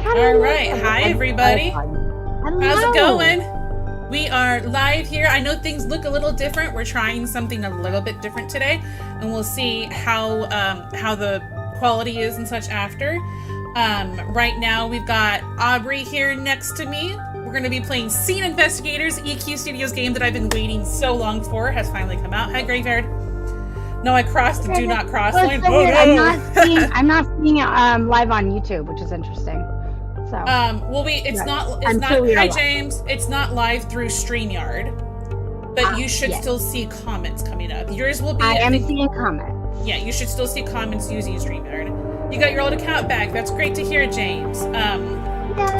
All right. Hi, everybody. Hello. How's it going? We are live here. I know things look a little different. We're trying something a little bit different today, and we'll see how the quality is and such after. Right now, we've got Aubrey here next to me. We're going to be playing Scene Investigators, EQ Studios game that I've been waiting so long for. Has finally come out. Hi, Graveyard. No, I crossed the do not cross line. So I'm not seeing it live on YouTube, which is interesting. So it's not hi James. It's not live through StreamYard, but you should still see comments coming up. Yours will be. I am seeing comments. Yeah, you should still see comments using StreamYard. You got your old account back. That's great to hear, James.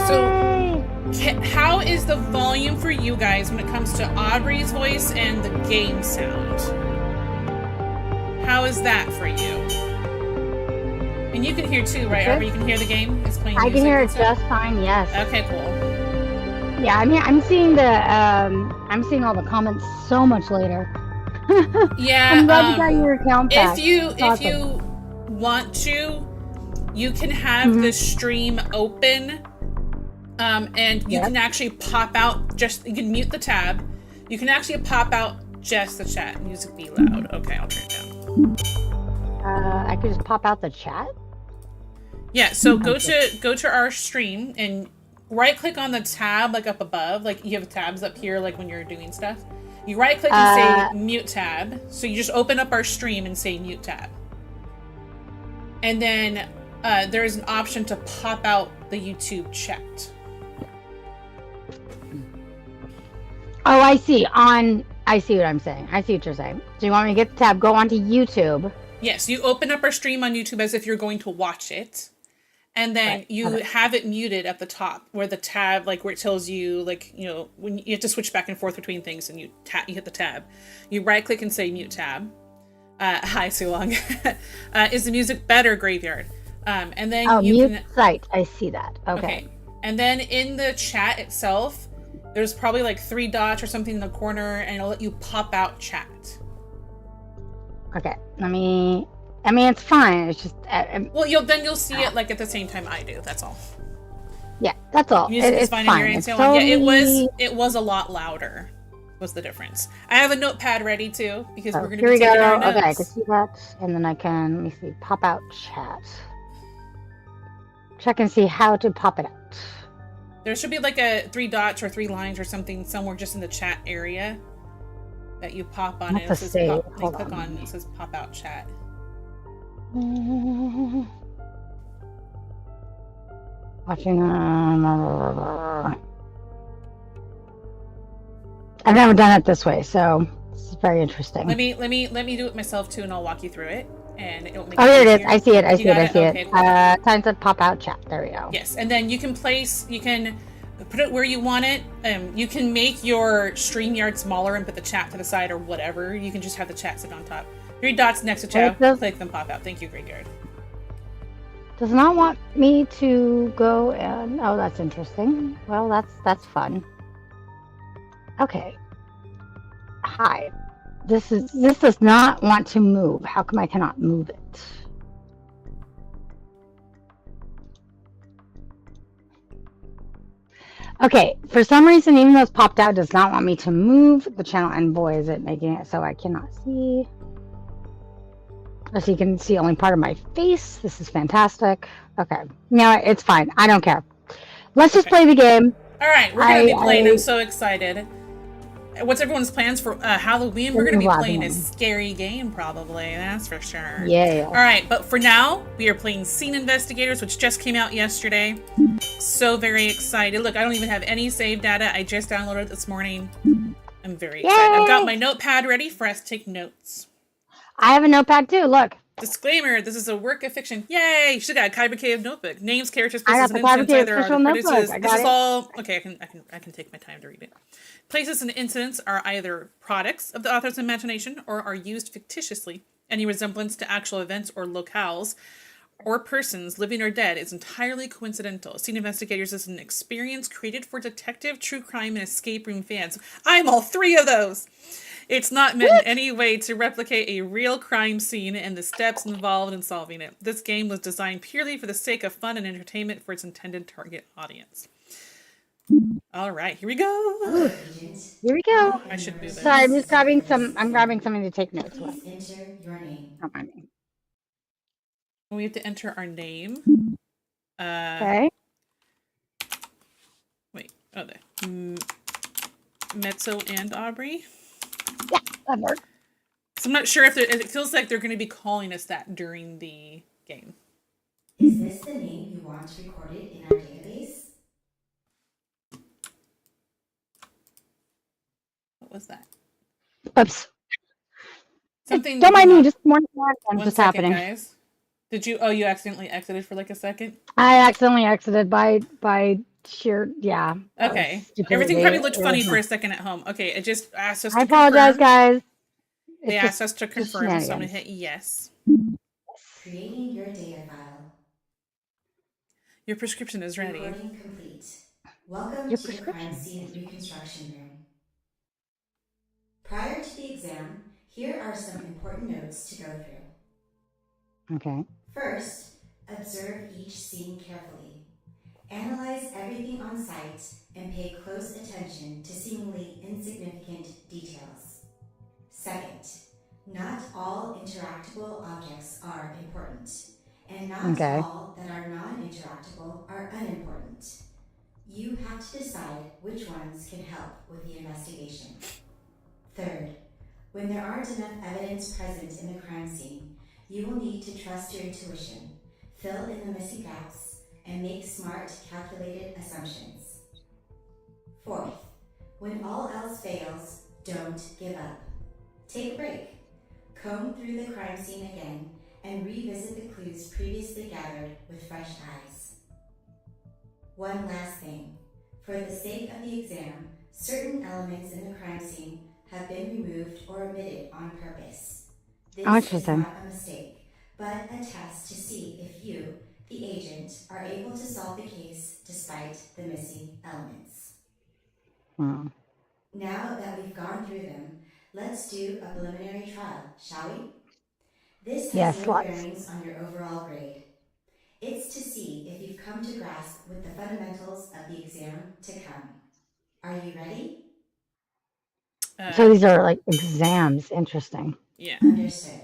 So how is the volume for you guys when it comes to Aubrey's voice and the game sound? How is that for you? And you can hear too, right? Aubrey, you can hear the game? It's playing music. I can hear it just fine, yes. Okay, cool. Yeah, I mean, I'm seeing all the comments so much later. Yeah. I'm glad you got your account back. If you want to, you can have the stream open, and you can actually pop out you can mute the tab. You can actually pop out just the chat. Music be loud. Okay, I'll turn it down. I could just pop out the chat? Yeah, so go to our stream and right click on the tab like up above, like you have tabs up here like when you're doing stuff. You right click and say mute tab. So you just open up our stream and say mute tab. And then there's an option to pop out the YouTube chat. Oh, I see. I see what I'm saying. I see what you're saying. So you want me to get the tab, go onto YouTube. Yes, you open up our stream on YouTube as if you're going to watch it. And then you have it muted at the top where the tab, like where it tells you, like, you know, when you have to switch back and forth between things and you hit the tab. You right click and say mute tab. Hi, Sue Long. Is the music better, Graveyard? And then mute site. I see that. Okay. And then in the chat itself, there's probably like 3 dots or something in the corner, and it'll let you pop out chat. Okay. I mean, it's fine. It's just. Well, you'll see it like at the same time I do. That's all. Yeah, that's all. It's fine. In your end. Yeah, it was a lot louder. Was the difference? I have a notepad ready too because we're going to be taking our notes. Okay, I can see that, and then I can let me see. Pop out chat. Check and see how to pop it out. There should be like 3 dots or 3 lines or something somewhere just in the chat area that you pop on it. It says click on. It says pop out chat. Watching. I've never done it this way, so it's very interesting. Let me do it myself too, and I'll walk you through it. And it'll make here it is. I see it. Okay, cool. Time to pop out chat. There we go. Yes, and then you can put it where you want it. You can make your StreamYard smaller and put the chat to the side or whatever. You can just have the chat sit on top. 3 dots next to chat. Click them, pop out. Thank you, Graveyard. Does not want me to go and... Oh, that's interesting. Well, that's fun. Okay. Hi. This does not want to move. How come I cannot move it? Okay, for some reason, even though it's popped out, it does not want me to move the channel, and boy, is it making it so I cannot see. So you can see only part of my face. This is fantastic. Okay, no, it's fine. I don't care. Let's just play the game. All right, we're going to be playing. I'm so excited. What's everyone's plans for Halloween? We're going to be playing a scary game, probably. That's for sure. Yeah. All right, but for now, we are playing Scene Investigators, which just came out yesterday. So very excited. Look, I don't even have any save data. I just downloaded it this morning. I'm very excited. I've got my notepad ready for us to take notes. I have a notepad too. Look. Disclaimer, this is a work of fiction. Yay! You should have got a Kyber Cave notebook. Names, characters, places, and incidents. This is all... Okay, I can take my time to read it. Places and incidents are either products of the author's imagination or are used fictitiously. Any resemblance to actual events or locales or persons, living or dead, is entirely coincidental. Scene Investigators is an experience created for detective, true crime, and escape room fans. I'm all 3 of those! It's not meant in any way to replicate a real crime scene and the steps involved in solving it. This game was designed purely for the sake of fun and entertainment for its intended target audience. All right, here we go. Agent, Here we all go. in I should your do Sorry, I'm this. just service grabbing for this some. I'm grabbing exam. something to take notes with. Please enter your name. Not my name. We have to enter our name. Okay. Wait. Oh, there. Mezzo and Aubrey. Yeah, that worked. So I'm not sure if it feels like they're going to be calling us that during the game. Is this the name you want recorded in our database? What was that? Oops. Something. Don't mind me. not- Just one One just second, happening. guys. Did you? Oh, you accidentally exited for like a second. I accidentally exited by sheer that was Okay. stupidity. Everything probably looked It funny was- for a second at home. Okay, it just asked us I to apologize, confirm. guys. They It's asked us to just confirm, so I'm gonna shenanigans. hit yes. Creating your data file. Your prescription is ready. Recording complete. Welcome Your to the crime prescription scene is- reconstruction room. Prior to the exam, here are some important notes to go through. Okay. First, observe each scene carefully. Analyze everything on site and pay close attention to seemingly insignificant details. Second, not all interactable objects are important, and not Okay. all that are non-interactable are unimportant. You have to decide which ones can help with the investigation. Third, when there aren't enough evidence present in the crime scene, you will need to trust your intuition, fill in the missing gaps, and make smart, calculated assumptions. Fourth, when all else fails, don't give up. Take a break. Comb through the crime scene again and revisit the clues previously gathered with fresh eyes. One last thing. For the sake of the exam, certain elements in the crime scene have been removed or omitted on purpose. This is Interesting. not a mistake, but a test to see if you, the agent, are able to solve the case despite the missing elements. Wow. Now that we've gone through them, let's do a preliminary trial, shall we? This has Yes, no let's. bearings on your overall grade. It's to see if you've come to grasp with the fundamentals of the exam to come. Are you ready? So these are like exams. Interesting. Yeah. Understood.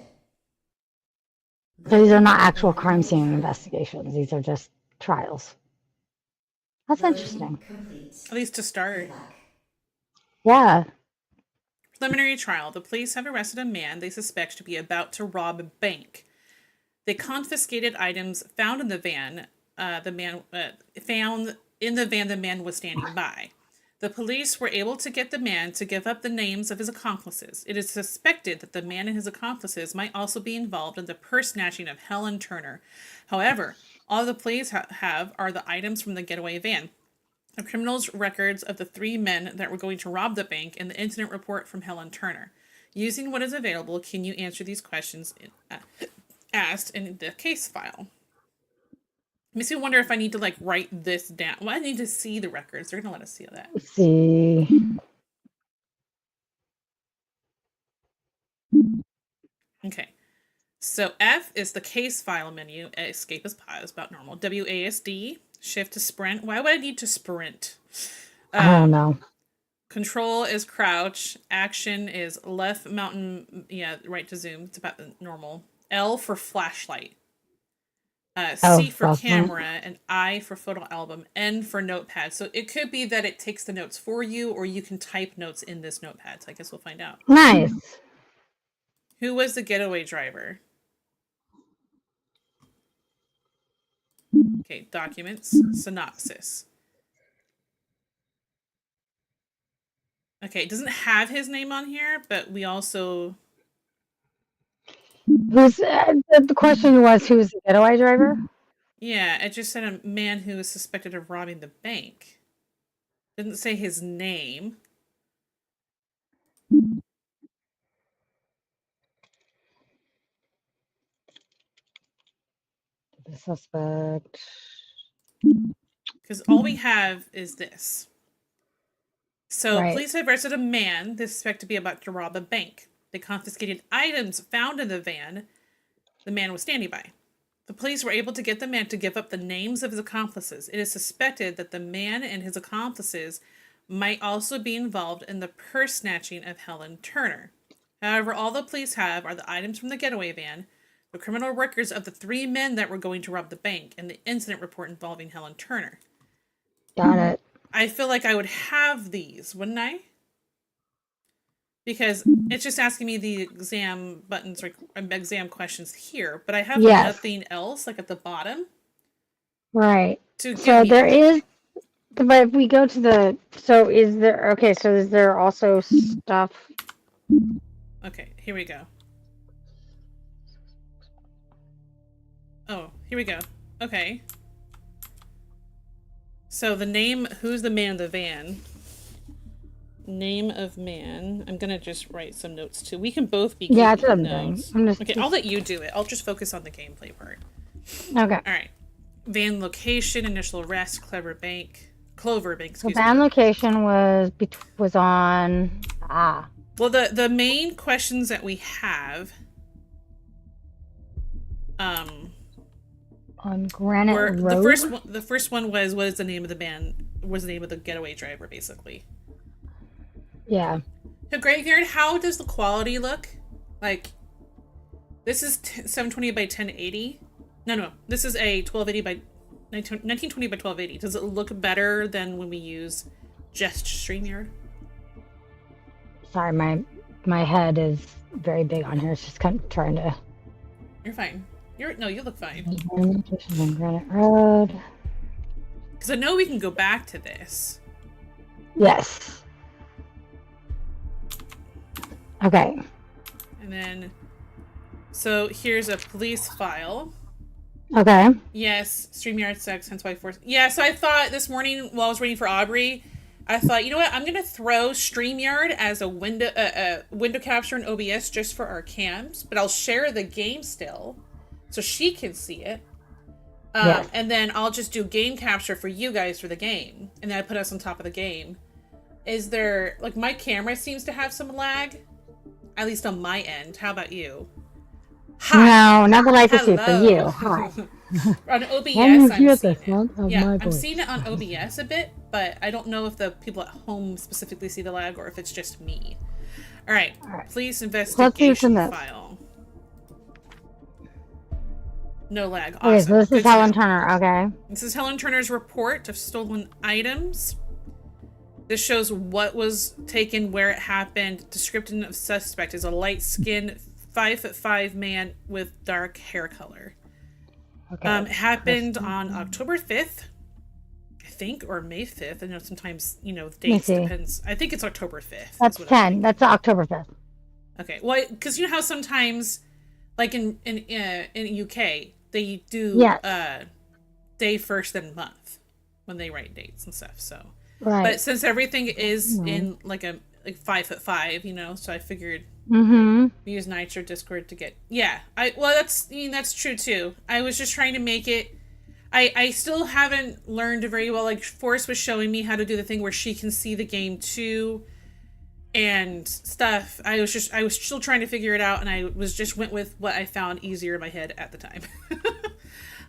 So these are not actual crime scene investigations. These are just trials. That's Loading interesting. complete. At least to start. Good luck. Yeah. Preliminary trial. The police have arrested a man they suspect to be about to rob a bank. They confiscated items found in the van. Found in the van the man was standing by. The police were able to get the man to give up the names of his accomplices. It is suspected that the man and his accomplices might also be involved in the purse snatching of Helen Turner. However, all the police have are the items from the getaway van. The criminals' records of the 3 men that were going to rob the bank and the incident report from Helen Turner. Using what is available, can you answer these questions asked in the case file? Makes me wonder if I need to like write this down. Well, I need to see the records. They're gonna let us see that. Let's see. Okay. So F is the case file menu. Escape is pause, about normal. WASD, shift to sprint. Why would I need to sprint? Oh no. Control is crouch. Action is left mountain, right to zoom. It's about normal. L for flashlight. C for flashlight. camera, and I for photo album, N for notepad. So it could be that it takes the notes for you, or you can type notes in this notepad. So I guess we'll find out. Nice. Who was the getaway driver? Okay, documents, synopsis. Okay, it doesn't have his name on here, but we also... Who's the question was who's the getaway driver? Yeah, it just said a man who is suspected of robbing the bank. Didn't say his name. The suspect. Because all we have is this. So Right. police have arrested a man they suspect to be about to rob a bank. They confiscated items found in the van the man was standing by. The police were able to get the man to give up the names of his accomplices. It is suspected that the man and his accomplices might also be involved in the purse snatching of Helen Turner. However, all the police have are the items from the getaway van, the criminal records of the 3 men that were going to rob the bank, and the incident report involving Helen Turner. Got it. I feel like I would have these, wouldn't I? Because it's just asking me the exam buttons or exam questions here, but I have nothing else, like at the bottom. Right. To give So me there is, but if we go to the, so is there, okay, so is there also stuff? Okay, here we go. Oh, here we go. Okay. So the name, who's the man in the van? Name of man. I'm gonna just write some notes too. We can both be Yeah, that's what keeping I'm notes. doing. Okay, I'll let you do it. I'll just focus on the gameplay part. Okay. All right. Van location, initial arrest, Clover Bank, excuse me. Van location was on Well, the main questions that we have on Granite were Road. the first one was what is the name of the band? Was the name of the getaway driver basically? Yeah. The graveyard. How does the quality look? Like, this is 720 by 1080. No. This is a 1280 by 1920 by 1280. Does it look better than when we use just StreamYard? Sorry, my head is very big on here. It's just kind of trying to. You're fine. You look fine. Location on Granite Road. Because I know we can go back to this. Yes. Okay. And then, so here's a police file. Okay. Yes, StreamYard sucks, hence why Fourzze. Yeah, so I thought this morning while I was waiting for Aubrey, I thought, you know what, I'm gonna throw StreamYard as a window capture in OBS just for our cams, but I'll share the game still, so she can see it. Yes. And then I'll just do game capture for you guys for the game, and then I put us on top of the game. Is there, like, my camera seems to have some lag, at least on my end. How about you? Hi. No, not that I can see for you. Hi. On OBS, I'm I'm seeing it on OBS a bit, but I don't know if the people at home specifically see the lag or if it's just me. All right. Police investigation file. No lag. Awesome. Okay, so this is Helen Turner. Okay. This is Helen Turner's report of stolen items. This shows what was taken, where it happened. Description of suspect is a light-skinned 5'5" man with dark hair color. Okay. It happened on October 5th, I think, or May 5th. I know sometimes, dates depends. I think it's October 5th. That's 10. That's October 5th. Okay. Well, because you know how sometimes, like in UK, they do day first then month when they write dates and stuff. So, right. But since everything is in like 5'5", so I figured use Nitro Discord to get that's true too. I was just trying to make it. I still haven't learned very well. Like Fourzze was showing me how to do the thing where she can see the game too, and stuff. I was still trying to figure it out, and I went with what I found easier in my head at the time.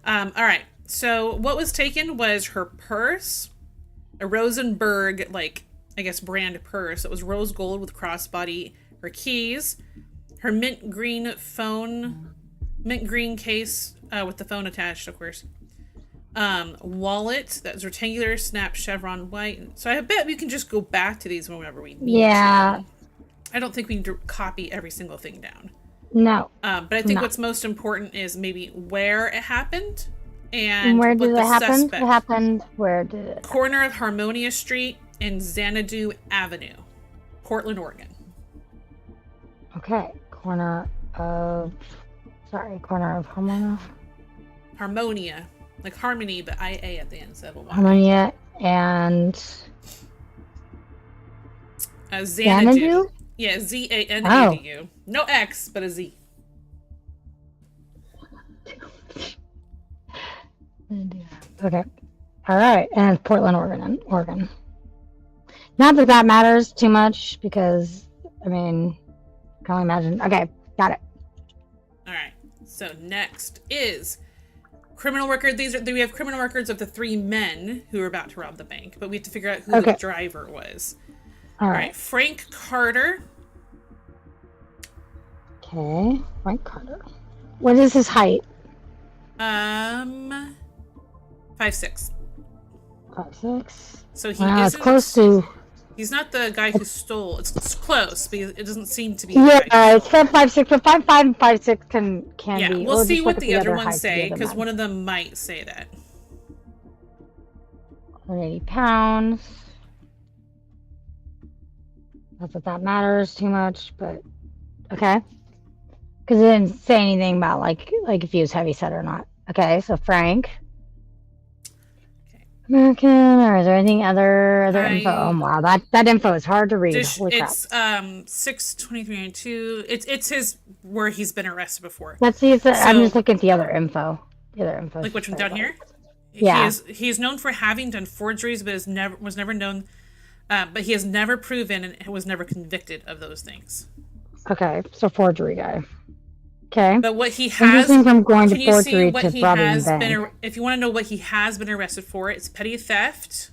All right. So what was taken was her purse, a Rosenberg brand purse. It was rose gold with crossbody. Her keys, her mint green case with the phone attached, of course. Wallet that's rectangular, snap chevron white. So I bet we can just go back to these whenever we need to. I don't think we need to copy every single thing down. No. But I think what's most important is maybe where it happened and where did it happen? Suspect. It happened. Where did it? Corner of Harmonia Street and Xanadu Avenue, Portland, Oregon. Okay. Corner of Harmonia. Harmonia. Like harmony, but IA at the end instead of a Y. Harmonia and Xanadu? Yeah, Xanadu. No X, but a Z. Okay. All right. And Portland, Oregon. Not that that matters too much because, I mean, I can only imagine. Okay, got it. All right. So next is criminal record. We have criminal records of the 3 men who were about to rob the bank, but we have to figure out who the driver was. All All right. right. Frank Carter. Okay, Frank Carter. What is his height? 5'6". 5'6". So he Wow, it's isn't close to. He's not the guy who stole. It's close, but it doesn't seem to be. Yeah, it's said 5'6", but 5'5" and 5'6" can Yeah, be. we'll or see just what look at the other other ones heights of the say, other because men. one of them might say that. 180 pounds. Not that that matters too much, but okay. Because it didn't say anything about like if he was heavy set or not. Okay, so Frank. Okay. American, or is there anything other info? Oh wow, that info is hard to read. Holy crap. It's 6/23/92. It's his where he's been arrested before. Let's see. I'm just looking at the other info. Like which one down here? Yeah. He is known for having done forgeries, but was never known. But he has never proven and was never convicted of those things. Okay, so forgery guy. Okay. But what he has, from going to can you see forgery what to he robbing has bank. been? If you want to know what he has been arrested for, it's petty theft,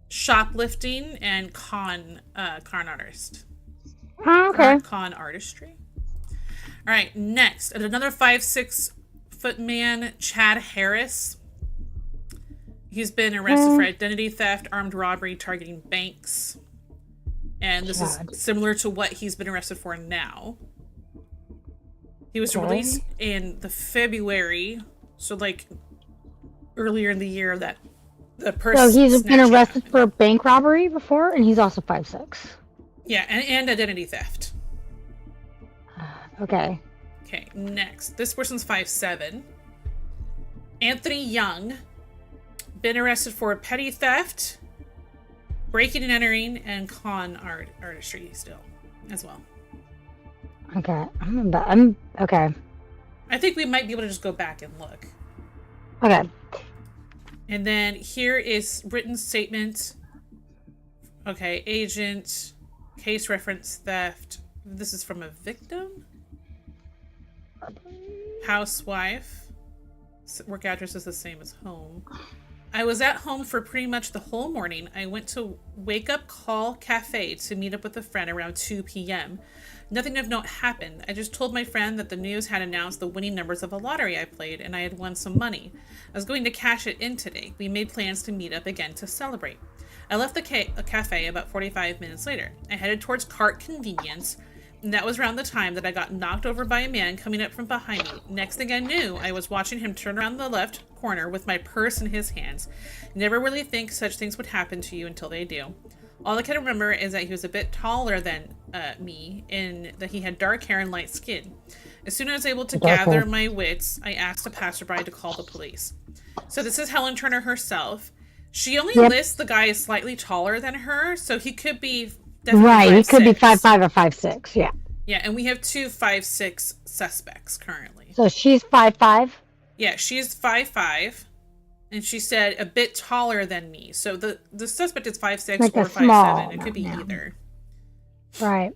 shoplifting, and con artist. Oh, okay. Con artistry. All right, next, another 5'6" man, Chad Harris. He's been arrested for identity theft, armed robbery, targeting banks. And this is similar to what he's been arrested for now. He was released in the February, so like earlier in the year that the person. So he's been arrested for bank robbery before, and he's also 5'6". Yeah, and identity theft. Okay. Okay, next. This person's 5'7". Anthony Young. Been arrested for petty theft, breaking and entering, and con artistry still, as well. Okay. I'm okay. I think we might be able to just go back and look. Okay. And then here is written statement. Okay, agent, case reference theft. This is from a victim. Housewife. Work address is the same as home. I was at home for pretty much the whole morning. I went to Wake Up Call Cafe to meet up with a friend around 2 p.m. Nothing of note happened. I just told my friend that the news had announced the winning numbers of a lottery I played, and I had won some money. I was going to cash it in today. We made plans to meet up again to celebrate. I left the cafe about 45 minutes later. I headed towards Cart Convenience, and that was around the time that I got knocked over by a man coming up from behind me. Next thing I knew, I was watching him turn around the left corner with my purse in his hands. Never really think such things would happen to you until they do. All I can remember is that he was a bit taller than me, and that he had dark hair and light skin. As soon as I was able to gather my wits, I asked a passerby to call the police. So this is Helen Turner herself. She only lists the guy as slightly taller than her, so he could be definitely right. He could be 5'6". 5'5" or 5'6". Yeah. Yeah, and we have 2 5'6" suspects currently. So she's 5'5". Yeah, she's 5'5", and she said a bit taller than me. So the suspect is 5'6" like or 5'7". It could be either. Right.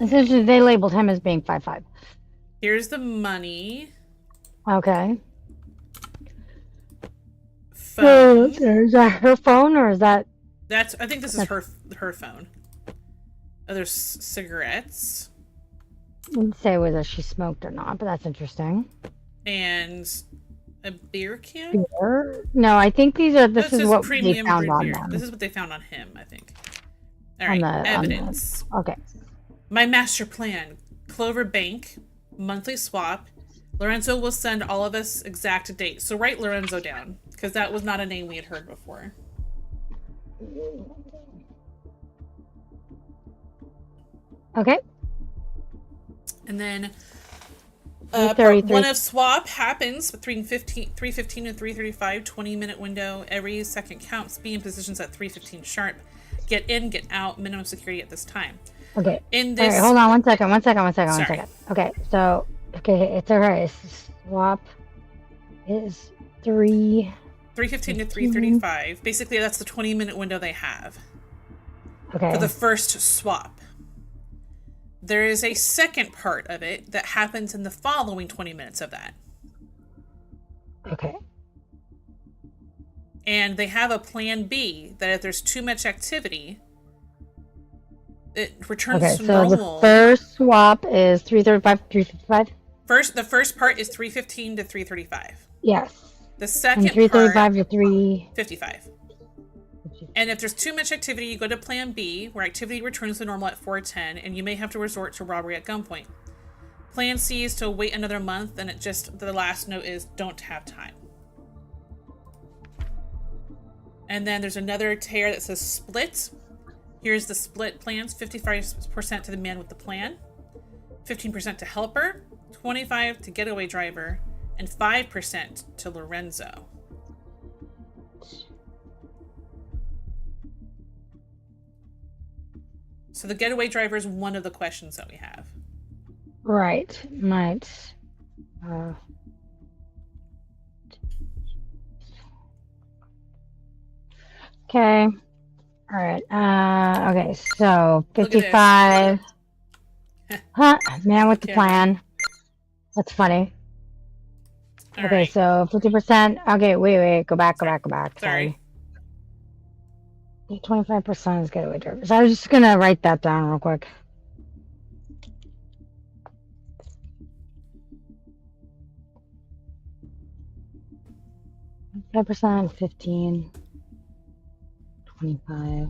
Essentially, they labeled him as being 5'5". Here's the money. Okay. Phone. So, is that her phone, or is that? I think this is her phone. Oh, there's cigarettes. I didn't say whether she smoked or not, but that's interesting. And a beer can? Beer? No, I think this is what they found on beer. them. This is what they found on him, I think. All right, evidence. Okay. My master plan. Clover Bank, monthly swap. Lorenzo will send all of us exact date. So write Lorenzo down, because that was not a name we had heard before. Okay. And then part one of swap happens between 3:15 and 3:35, 20-minute window. Every second counts. Be in positions at 3:15 sharp. Get in, get out. Minimum security at this time. Okay. In this, all right, hold on one second. Okay, so it's all right. Swap is 3:15. 3:15 to 3:35. Basically, that's the 20-minute window they have Okay. for the first swap. There is a second part of it that happens in the following 20 minutes of that. Okay. And they have a plan B that if there's too much activity, it returns Okay, to so normal. the first swap is 3:35, 3:55? The first part is 3:15 to 3:35. Yes. The second And 3:35 part, to 3... 55. And if there's too much activity, you go to plan B, where activity returns to normal at 4:10, and you may have to resort to robbery at gunpoint. Plan C is to wait another month, and the last note is don't have time. And then there's another tear that says split. Here's the split plans: 55% to the man with the plan, 15% to helper, 25% to getaway driver, and 5% to Lorenzo. So the getaway driver is one of the questions that we have. Right. Might. Okay. All right. Okay. So 55. Huh? Man with the plan. That's funny. All Okay. right. So 50%. Okay. Wait. Go back. Sorry. 25% is getaway drivers. I was just gonna write that down real quick. %, 15, 25,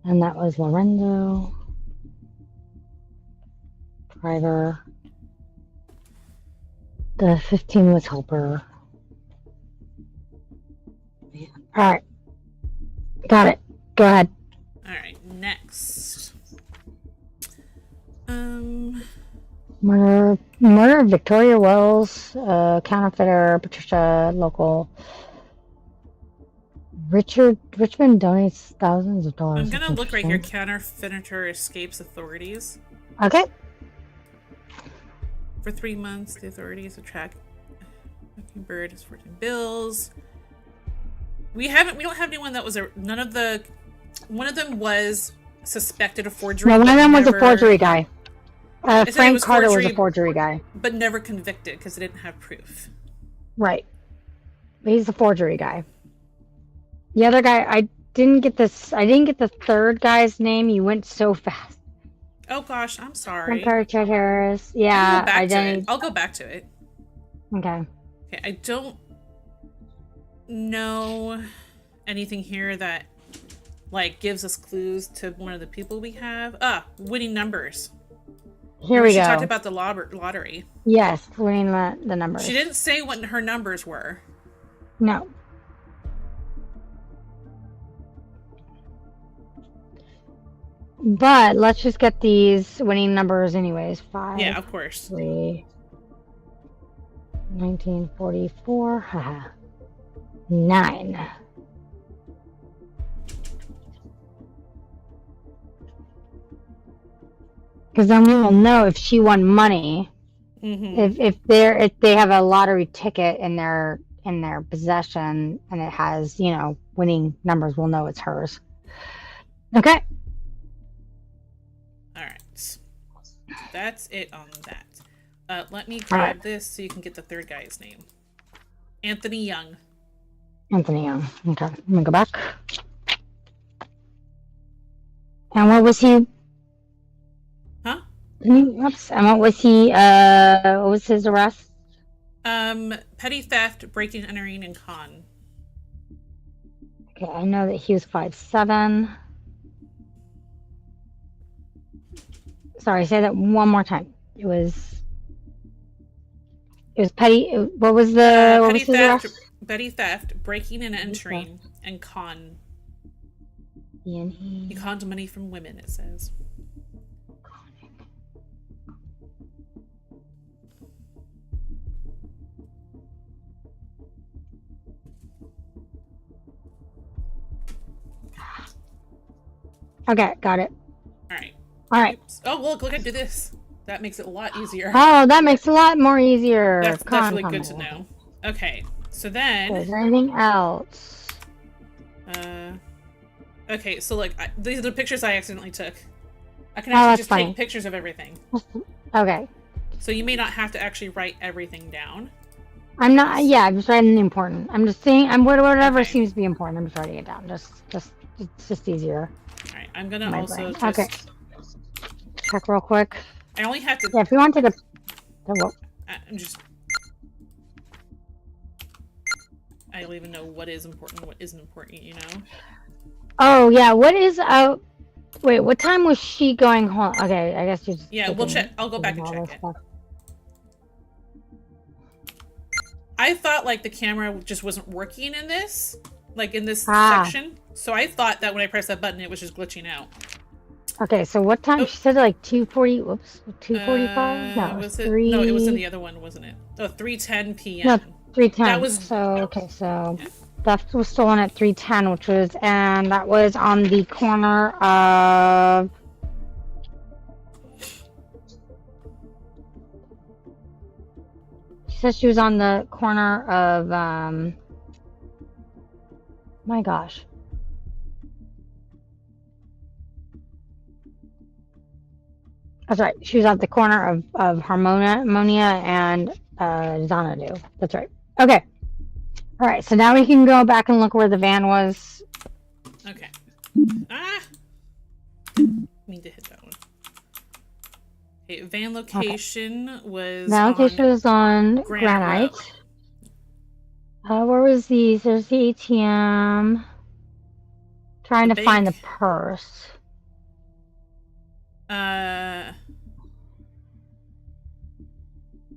and that was Lorenzo, driver. The 15 was helper. All right, got it. Go ahead. All right. Next. Murder of Victoria Wells, counterfeiter, Patricia, local. Richmond donates thousands of dollars. I'm gonna look right here. Counterfeiter escapes authorities. Okay. For 3 months, the authorities attract Bird has 14 bills. We don't have anyone that was one of them was suspected of forgery. No, one of them was a never- forgery guy. Frank Carter was forgery, a forgery guy. but never convicted because they didn't have proof. Right. He's a forgery guy. The other guy, I didn't get the third guy's name. You went so fast. Oh gosh, I'm sorry. Frank Carter Harris. Yeah, I'll go back to it. Okay. Okay, I don't know anything here that gives us clues to one of the people we have. Winning numbers. Here we She go. talked about the lottery. Yes, winning the numbers. She didn't say what her numbers were. No. But let's just get these winning numbers anyways. 5. Yeah, of course. 3. 1944. Haha. 9. Because then we will know if she won money. Mm-hmm. If they have a lottery ticket in their possession and it has, winning numbers, we'll know it's hers. Okay. All right. That's it on that. Let me grab this so you can get the third guy's name. Anthony Young. Anthony Young. Okay. Let me go back. And what was he? Huh? Oops. And what was he? What was his arrest? Petty theft, breaking, entering, and con. Okay, I know that he was 5'7". Sorry, say that one more time. It was petty. What was the what was his arrest? Petty theft, breaking and entering, and con. He conned money from women, it says. Okay, got it. All right. All right. Oops. Oh, look, I did this. That makes it a lot easier. Oh, that makes it a lot more easier. That's really good to know. Okay, so then... Is there anything else? Okay, so like, these are the pictures I accidentally took. I can actually just take pictures of everything. Okay. So you may not have to actually write everything down. I'm not. Yeah, I'm just writing the important. I'm just saying. Whatever seems to be important. I'm just writing it down. It's just easier. All right, I'm gonna also just... Okay. Check real quick. I only have to... Yeah, if you want to take a... I'm just... I don't even know what is important and what isn't important, you know? Oh, yeah, what is... wait, what time was she going home? Okay, I guess you just... Yeah, we'll check. I'll go back and check it. I thought, like, the camera just wasn't working in this. Like, in this section. So I thought that when I pressed that button, it was just glitching out. Okay, so what time? Oh. She said like 2:40. Whoops, 2:45. No, was it 3. No, it was in the other one, wasn't it? Oh, 3:10 p.m. No, 3:10. That was so okay. So that was stolen at 3:10, which was, and that was on the corner of. She said she was on the corner of. My gosh. That's right. She was at the corner of Harmonia and Xanadu. That's right. Okay. All right. So now we can go back and look where the van was. Okay. Need to hit that one. Okay. Van location was. Van location was on Granite. Where was these? There's the ATM. Trying to find the purse.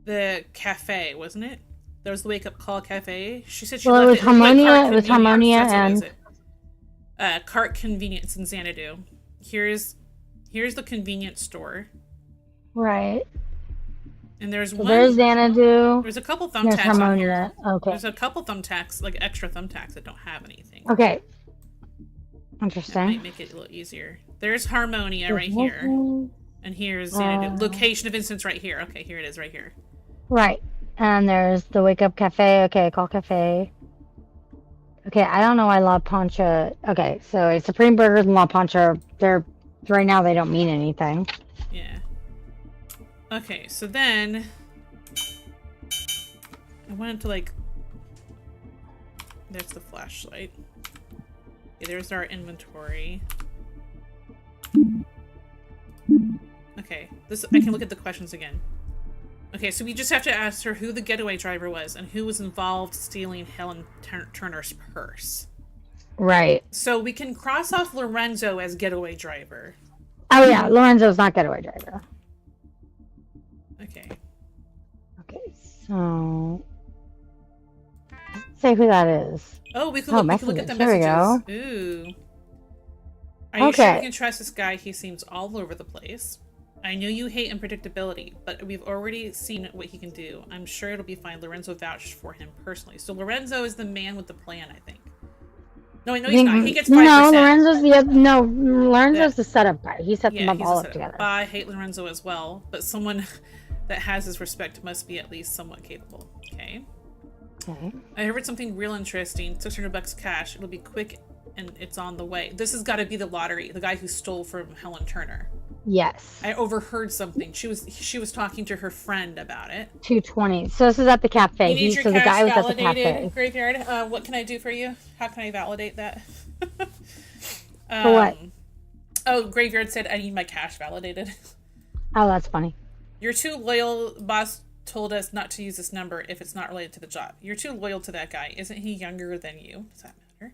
The cafe, wasn't it? There was the wake up call cafe. She said she left it was Harmonia. It was Harmonia and Cart Convenience in Xanadu. Here's the convenience store. Right. And there's There's Xanadu. There's a couple thumbtacks on here. Okay. There's a couple thumbtacks, like extra thumbtacks that don't have anything. Okay. Interesting. That might make it a little easier. There's Harmonia right here. And here's Xanadu. Location of instance right here. Okay, here it is right here. Right. And there's the Wake Up Cafe. Okay, call cafe. Okay, I don't know why La Pancha... Okay, so Supreme Burgers and La Pancha, they're... Right now, they don't mean anything. Yeah. Okay, so then... I wanted to, like... There's the flashlight. Okay, there's our inventory. Okay, I can look at the questions again. Okay, so we just have to ask her who the getaway driver was and who was involved stealing Helen Turner's purse. Right. So we can cross off Lorenzo as getaway driver. Oh yeah, Lorenzo's not getaway driver. Okay. Okay, so... Say who that is. Oh, we can look at the messages. Ooh. Are you sure you can trust this guy? He seems all over the place. I know you hate unpredictability, but we've already seen what he can do. I'm sure it'll be fine. Lorenzo vouched for him personally. So Lorenzo is the man with the plan, I think. No, he's not. He gets 5%. No, Lorenzo's the setup guy. He set them up all up together. I hate Lorenzo as well, but someone that has his respect must be at least somewhat capable. Okay. Okay. I heard something real interesting. $600 cash. It'll be quick and it's on the way. This has got to be the lottery. The guy who stole from Helen Turner. Yes. I overheard something. She was talking to her friend about it. 220. So this is at the cafe. You need your cash guy was validated, at the cafe. Graveyard. What can I do for you? How can I validate that? For what? Oh, Graveyard said I need my cash validated. Oh, that's funny. You're too loyal. Boss told us not to use this number if it's not related to the job. You're too loyal to that guy. Isn't he younger than you? Does that matter?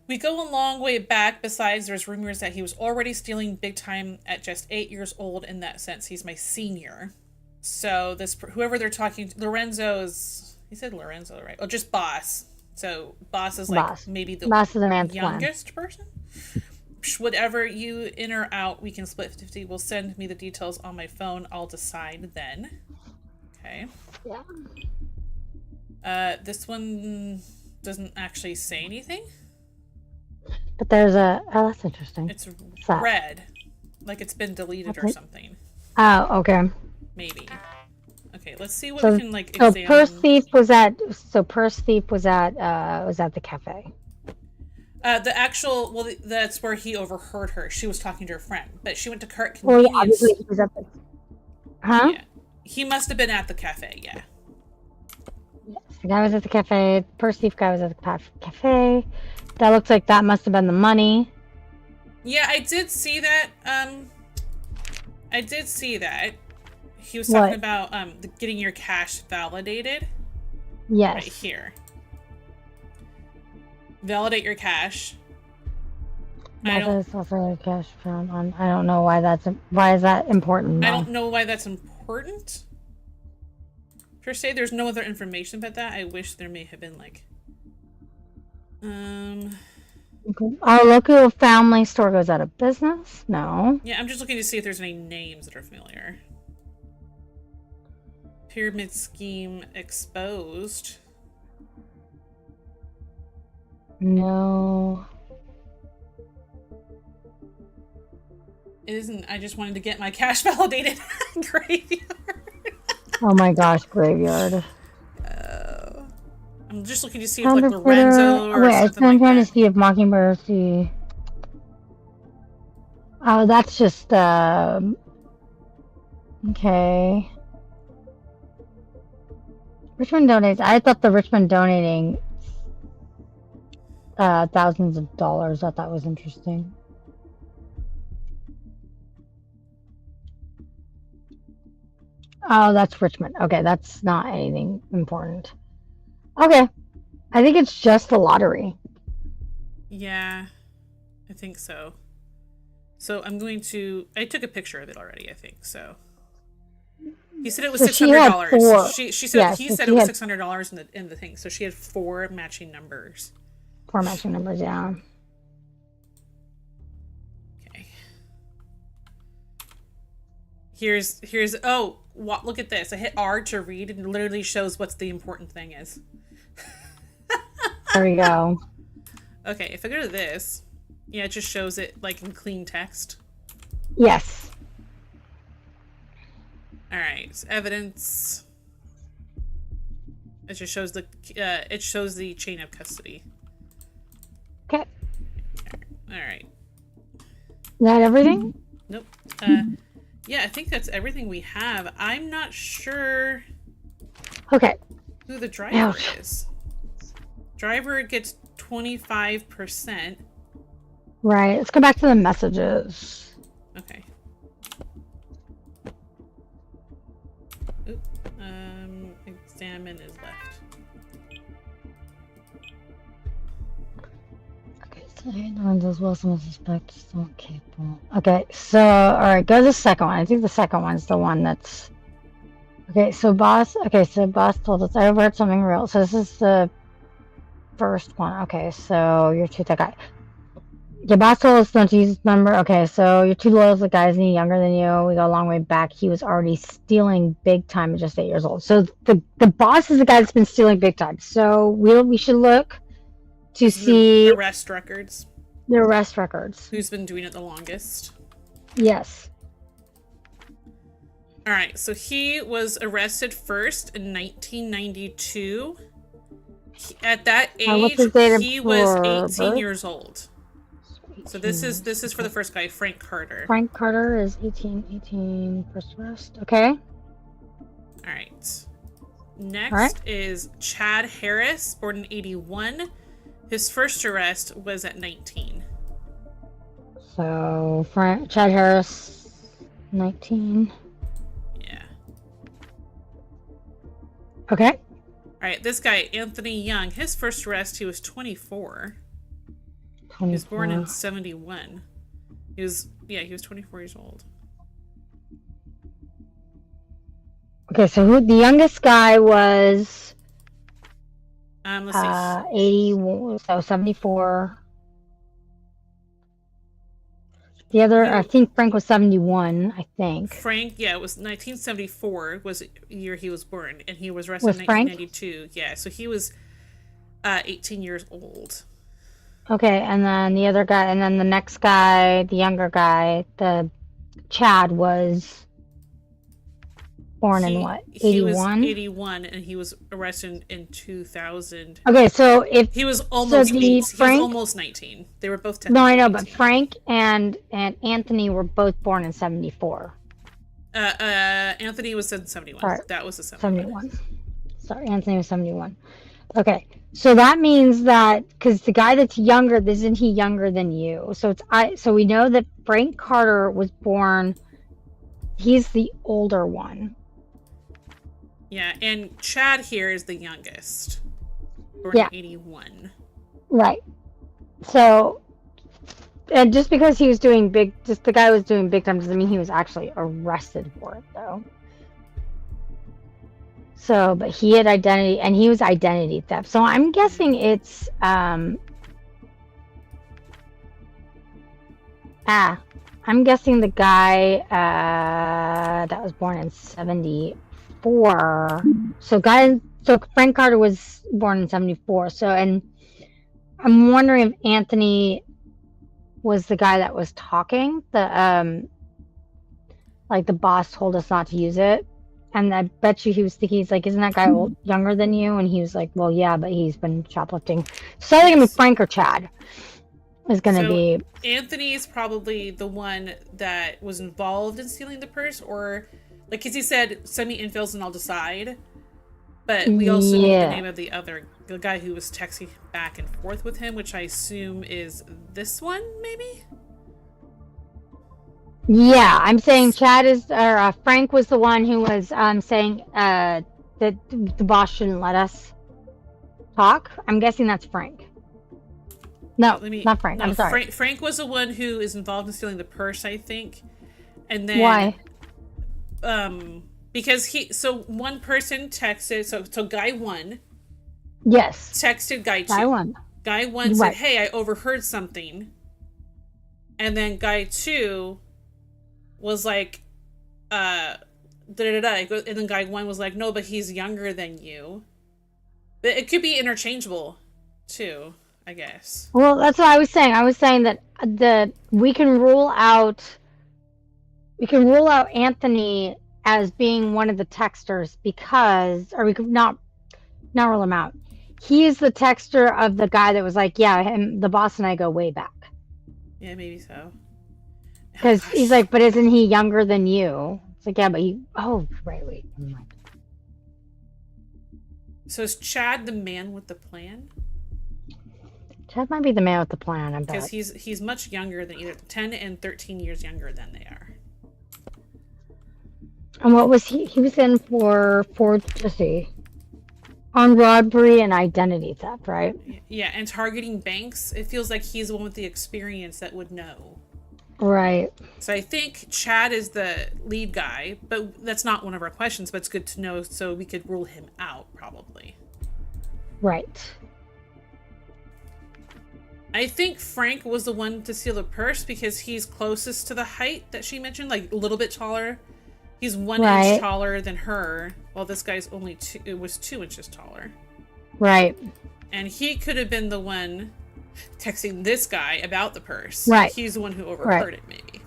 We go a long way back. Besides, there's rumors that he was already stealing big time at just 8 years old. In that sense, he's my senior. So this, whoever they're talking to, Lorenzo is, he said Lorenzo, right? Oh, just boss. So boss is like maybe the youngest person. Whatever you in or out, we can split 50. Will send me the details on my phone. I'll decide then. Okay. Yeah. This one doesn't actually say anything. But there's a... Oh, that's interesting. It's red. Like it's been deleted or something. Oh, okay. Maybe. Okay, let's see what So, we can like so examine. Purse Thief was at the cafe. The actual, well, that's where he overheard her. She was talking to her friend, but she went to Cart Well, yeah, Convenience. obviously he was at the... Huh? Yeah. He must have been at the cafe, yeah. Yes, the guy was at the cafe. Purse Thief guy was at the cafe. That looks like that must have been the money. Yeah, I did see that. I did see that. He was talking about getting your cash validated. Yes. Right here. Validate your cash. That is also cash from. I don't know why why is that important. I don't know why that's important. Per se, there's no other information about that. I wish there may have been like. Our local family store goes out of business. No. Yeah, I'm just looking to see if there's any names that are familiar. Pyramid scheme exposed. No. It isn't. I just wanted to get my cash validated. Graveyard. Oh my gosh, graveyard. I'm just looking to see if like Lorenzo or something I'm like trying that. to see if Mockingbird see. Oh, that's just okay. Richmond donates. I thought the Richmond donating thousands of dollars. I thought that was interesting. Oh, that's Richmond. Okay, that's not anything important. Okay. I think it's just the lottery. Yeah, I think so. So I'm going to. I took a picture of it already. I think so. He said it was $600. She said he said it was $600 in the thing. So she had 4 matching numbers. 4 matching numbers, yeah. Okay. Here's oh, look at this. I hit R to read and it literally shows what the important thing is. There we go. Okay, if I go to this, yeah, it just shows it like in clean text. Yes. All right, evidence. It just shows the chain of custody. Okay. All right. Is that everything? Nope. Yeah, I think that's everything we have. I'm not sure. Okay. Who the driver is. Driver gets 25%. Right. Let's go back to the messages. Okay. Oop. Examine is left. Okay, so Lorenzo's Wilson suspect still capable. Okay, so alright, go to the second one. I think the second one's the one that's so boss told us I overheard something real. So this is the first one. Okay, so you're that guy. Your boss told us not to use his number. Okay, so you're too loyal to the guys any younger than you. We go a long way back. He was already stealing big time at just 8 years old. So the boss is the guy that's been stealing big time. So we should look to see the arrest records. The arrest records. Who's been doing it the longest? Yes. All right, so he was arrested first in 1992. At that age, he was 18 years old. So this is for the first guy, Frank Carter. Frank Carter is 18 first arrest. Okay. All right. Next is Chad Harris, born in 81. His first arrest was at 19. So Chad Harris, 19. Yeah. Okay. All right, this guy, Anthony Young, his first arrest, he was 24. He was born in 71. He was 24 years old. Okay, so the youngest guy was let's see. 81, so 74. The other, I think Frank was 71, I think. Frank, yeah, it was 1974 was the year he was born, and he was arrested in 1992. Frank? Yeah, so he was 18 years old. Okay, and then the other guy, and then the next guy, the younger guy, the Chad was born in what? He was 81? 81, and he was arrested in 2000. Okay, so if he was almost the he was almost 19. They were both No, I know, 18. but Frank and Anthony were both born in 74. Anthony was in 71. Sorry. That was the 71. Sorry, Anthony was 71. Okay, so that means that because the guy that's younger, isn't he younger than you? So so we know that Frank Carter was born. He's the older one. Yeah, and Chad here is the youngest. Born in 81. Right. So, and just because he was doing the guy was doing big time doesn't mean he was actually arrested for it, though. So, but he had he was identity theft. So I'm guessing it's, I'm guessing the guy, that was born in 74. So Frank Carter was born in 74. So, and I'm wondering if Anthony was the guy that was talking. Like the boss told us not to use it. And I bet you he was thinking, he's like, isn't that guy younger than you? And he was like, well, yeah, but he's been shoplifting. So I think it's Frank or Chad is going to be. Anthony is probably the one that was involved in stealing the purse, or like, because he said, send me infills and I'll decide. But we also need the name of the guy who was texting back and forth with him, which I assume is this one, maybe? Yeah, I'm saying Frank was the one who was saying that the boss shouldn't let us talk. I'm guessing that's Frank. No, not Frank. No, I'm sorry. Frank was the one who is involved in stealing the purse, I think. And then why? Because one person texted, so guy 1. Yes. Texted guy 2. Guy 1 said, hey, I overheard something. And then guy 2 was like, and then guy 1 was like, no, but he's younger than you. But it could be interchangeable too, I guess. Well, that's what I was saying. I was saying that we can rule out Anthony as being one of the texters because, or we could not rule him out. He is the texter of the guy that was like, yeah, the boss and I go way back. Yeah, maybe so. Because he's like, but isn't he younger than you? It's like, yeah, but wait. Never mind. So is Chad the man with the plan? Chad might be the man with the plan, I bet. Because he's much younger than either 10 and 13 years younger than they are. And what was he? He was in for let's see, on robbery and identity theft, right? Yeah, and targeting banks. It feels like he's the one with the experience that would know. Right. So I think Chad is the lead guy, but that's not one of our questions, but it's good to know so we could rule him out, probably. Right. I think Frank was the one to steal the purse because he's closest to the height that she mentioned, like a little bit taller. He's 1 inch taller than her, while this guy's only 2 inches taller. Right. And he could have been the one texting this guy about the purse. Right. He's the one who overheard it, maybe.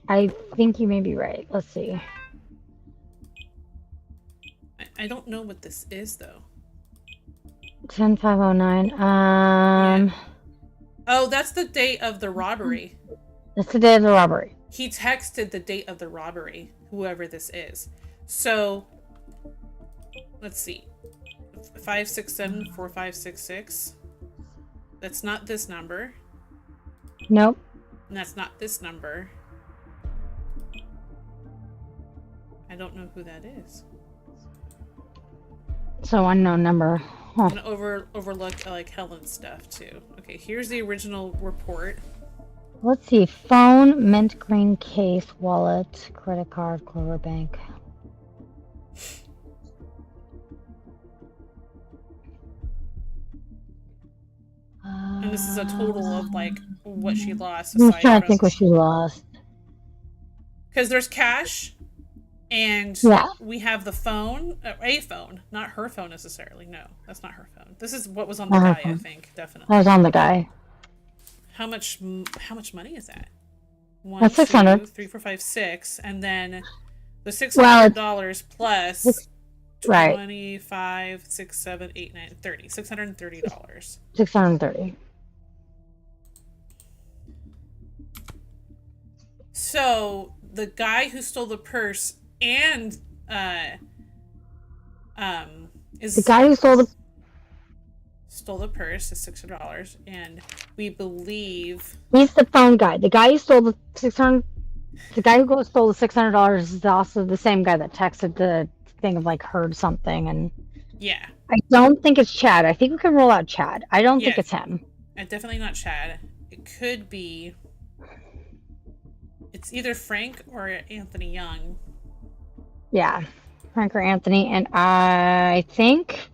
I think you may be right. Let's see. I don't know what this is, though. 10509. Yeah. Oh, that's the date of the robbery. That's the day of the robbery. He texted the date of the robbery, whoever this is. So, let's see. 5674566. That's not this number. Nope. And that's not this number. I don't know who that is. So unknown number. Huh. And overlook like Helen's stuff too. Okay, here's the original report. Let's see. Phone, mint green case, wallet, credit card, Clover Bank. And this is a total of like what she lost. I'm trying to think what she lost. Because there's cash, and we have the phone, a phone, not her phone necessarily. No, that's not her phone. This is what was on the guy, I think, definitely. That was on the guy. How much money is that? 1, That's 2, 600. 3, 4, 5, 6, and then the Well, $600 plus right. 25, 6, 7, 8, 9, 30. $630. 630. So the guy who stole the purse and is The guy who stole the purse is $600, and we believe he's the phone guy. The guy who stole the 600. The guy who stole the $600 is also the same guy that texted the thing of like heard something, and yeah. I don't think it's Chad. I think we can rule out Chad. I don't think Yeah. it's him. Definitely not Chad. It could be. It's either Frank or Anthony Young. Yeah, Frank or Anthony, and I think.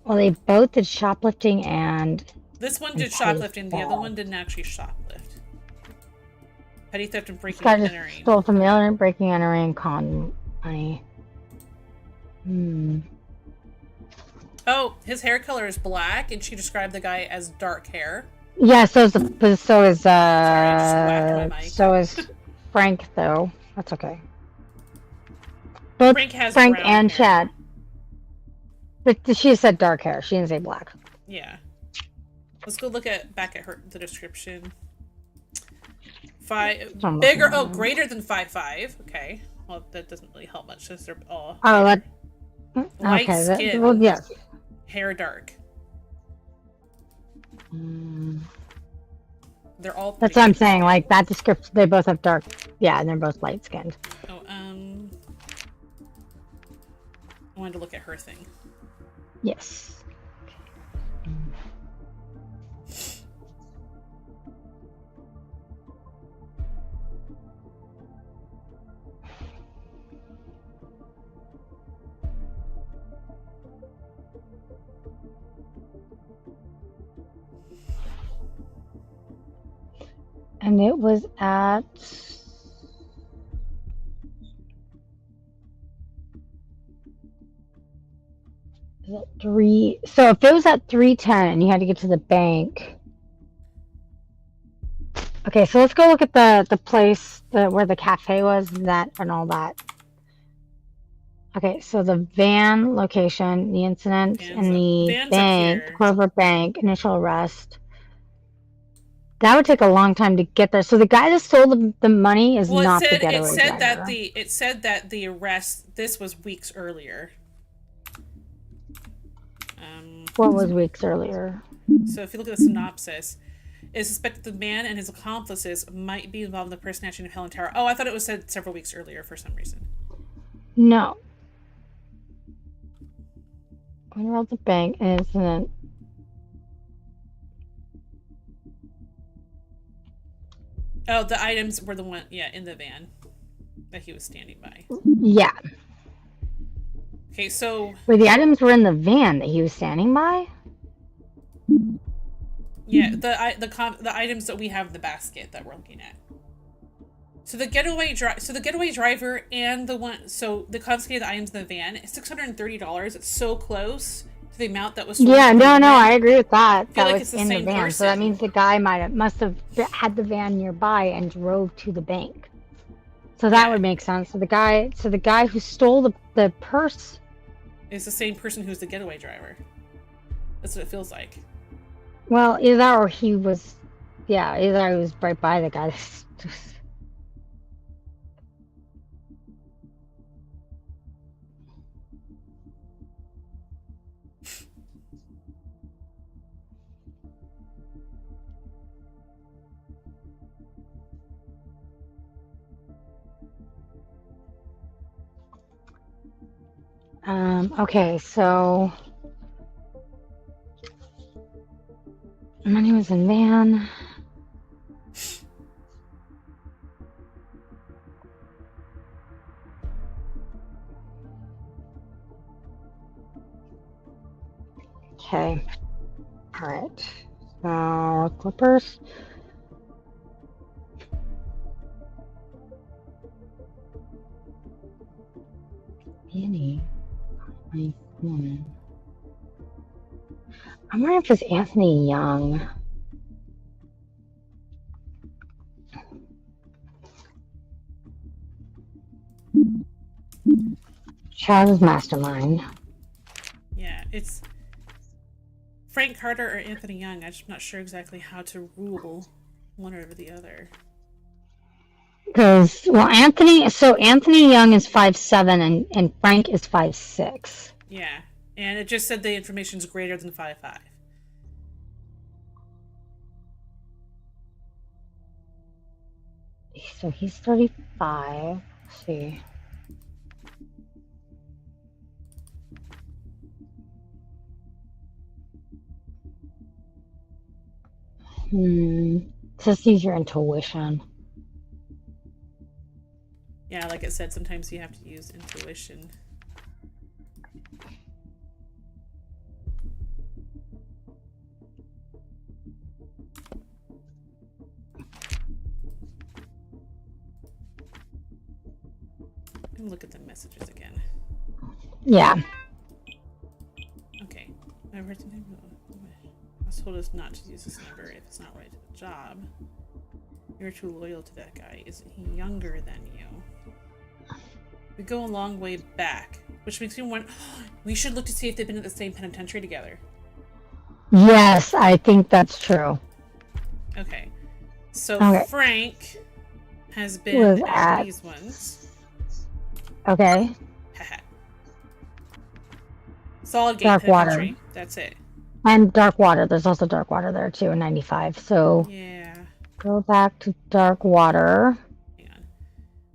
Well, they both did shoplifting and. This one did shoplifting. The other one didn't actually shoplift. Petty theft and breaking and entering. Just stole from the other, breaking, entering, con money. Oh, his hair color is black, and she described the guy as dark hair. Yeah, so is Sorry, I just whacked my mic. So is Frank though. That's okay. Both Frank and hair. Chad. But she said dark hair. She didn't say black. Yeah. Let's go look back at the description. Bigger. Oh, greater than 5'5". Okay. Well, that doesn't really help much since they're all. Oh, light okay. skin. Well, yes. Hair dark. They're all. That's what I'm saying. Like that description, they both have dark. Yeah, and they're both light skinned. Oh, I wanted to look at her thing. Yes. And it was at. Is it 3? So if it was at 3:10 and you had to get to the bank. Okay, so let's go look at the place where the cafe was and all that. Okay, so the van location, the incident, and the bank, Clover Bank, initial arrest. That would take a long time to get there. So the guy that stole the money is not the getaway driver. It said that the arrest, this was weeks earlier. What was weeks earlier? So if you look at the synopsis, it is suspected the man and his accomplices might be involved in the person snatching of Helen Tower. Oh, I thought it was said several weeks earlier for some reason. No. When we're at the bank incident. Oh, the items were the one, in the van that he was standing by. Yeah. Okay, so... Wait, the items were in the van that he was standing by? Yeah, the items that we have in the basket that we're looking at. So the getaway driver and the one... So the confiscated items in the van, $630. It's so close to the amount that was... Yeah, no, I agree with that. That like was in the van. So that means the guy must have had the van nearby and drove to the bank. So that would make sense. So the guy who stole the purse... is the same person who's the getaway driver. That's what it feels like. Well, either he was right by the guy. Okay, so money was in van. Okay. All right. So clippers. Annie. I'm wondering if it's Anthony Young. Chad was mastermind. Yeah, it's Frank Carter or Anthony Young. I'm just not sure exactly how to rule one over the other. Because, well, Anthony Young is 5'7", and Frank is 5'6". Yeah, and it just said the information's greater than 5'5". So he's 35. Let's see. Just use your intuition. Yeah, like it said, sometimes you have to use intuition. Let me look at the messages again. Yeah. Okay. I was told us not to use this number if it's not right to the job. You're too loyal to that guy. Isn't he younger than you? We go a long way back, which makes me wonder. We should look to see if they've been at the same penitentiary together. Yes, I think that's true. Okay. So Okay. Frank has been at these ones. Okay. Solid Gate Dark Penitentiary. Water. That's it. And Dark Water. There's also Dark Water there too in 95. So yeah. Go back to Dark Water. Hang on.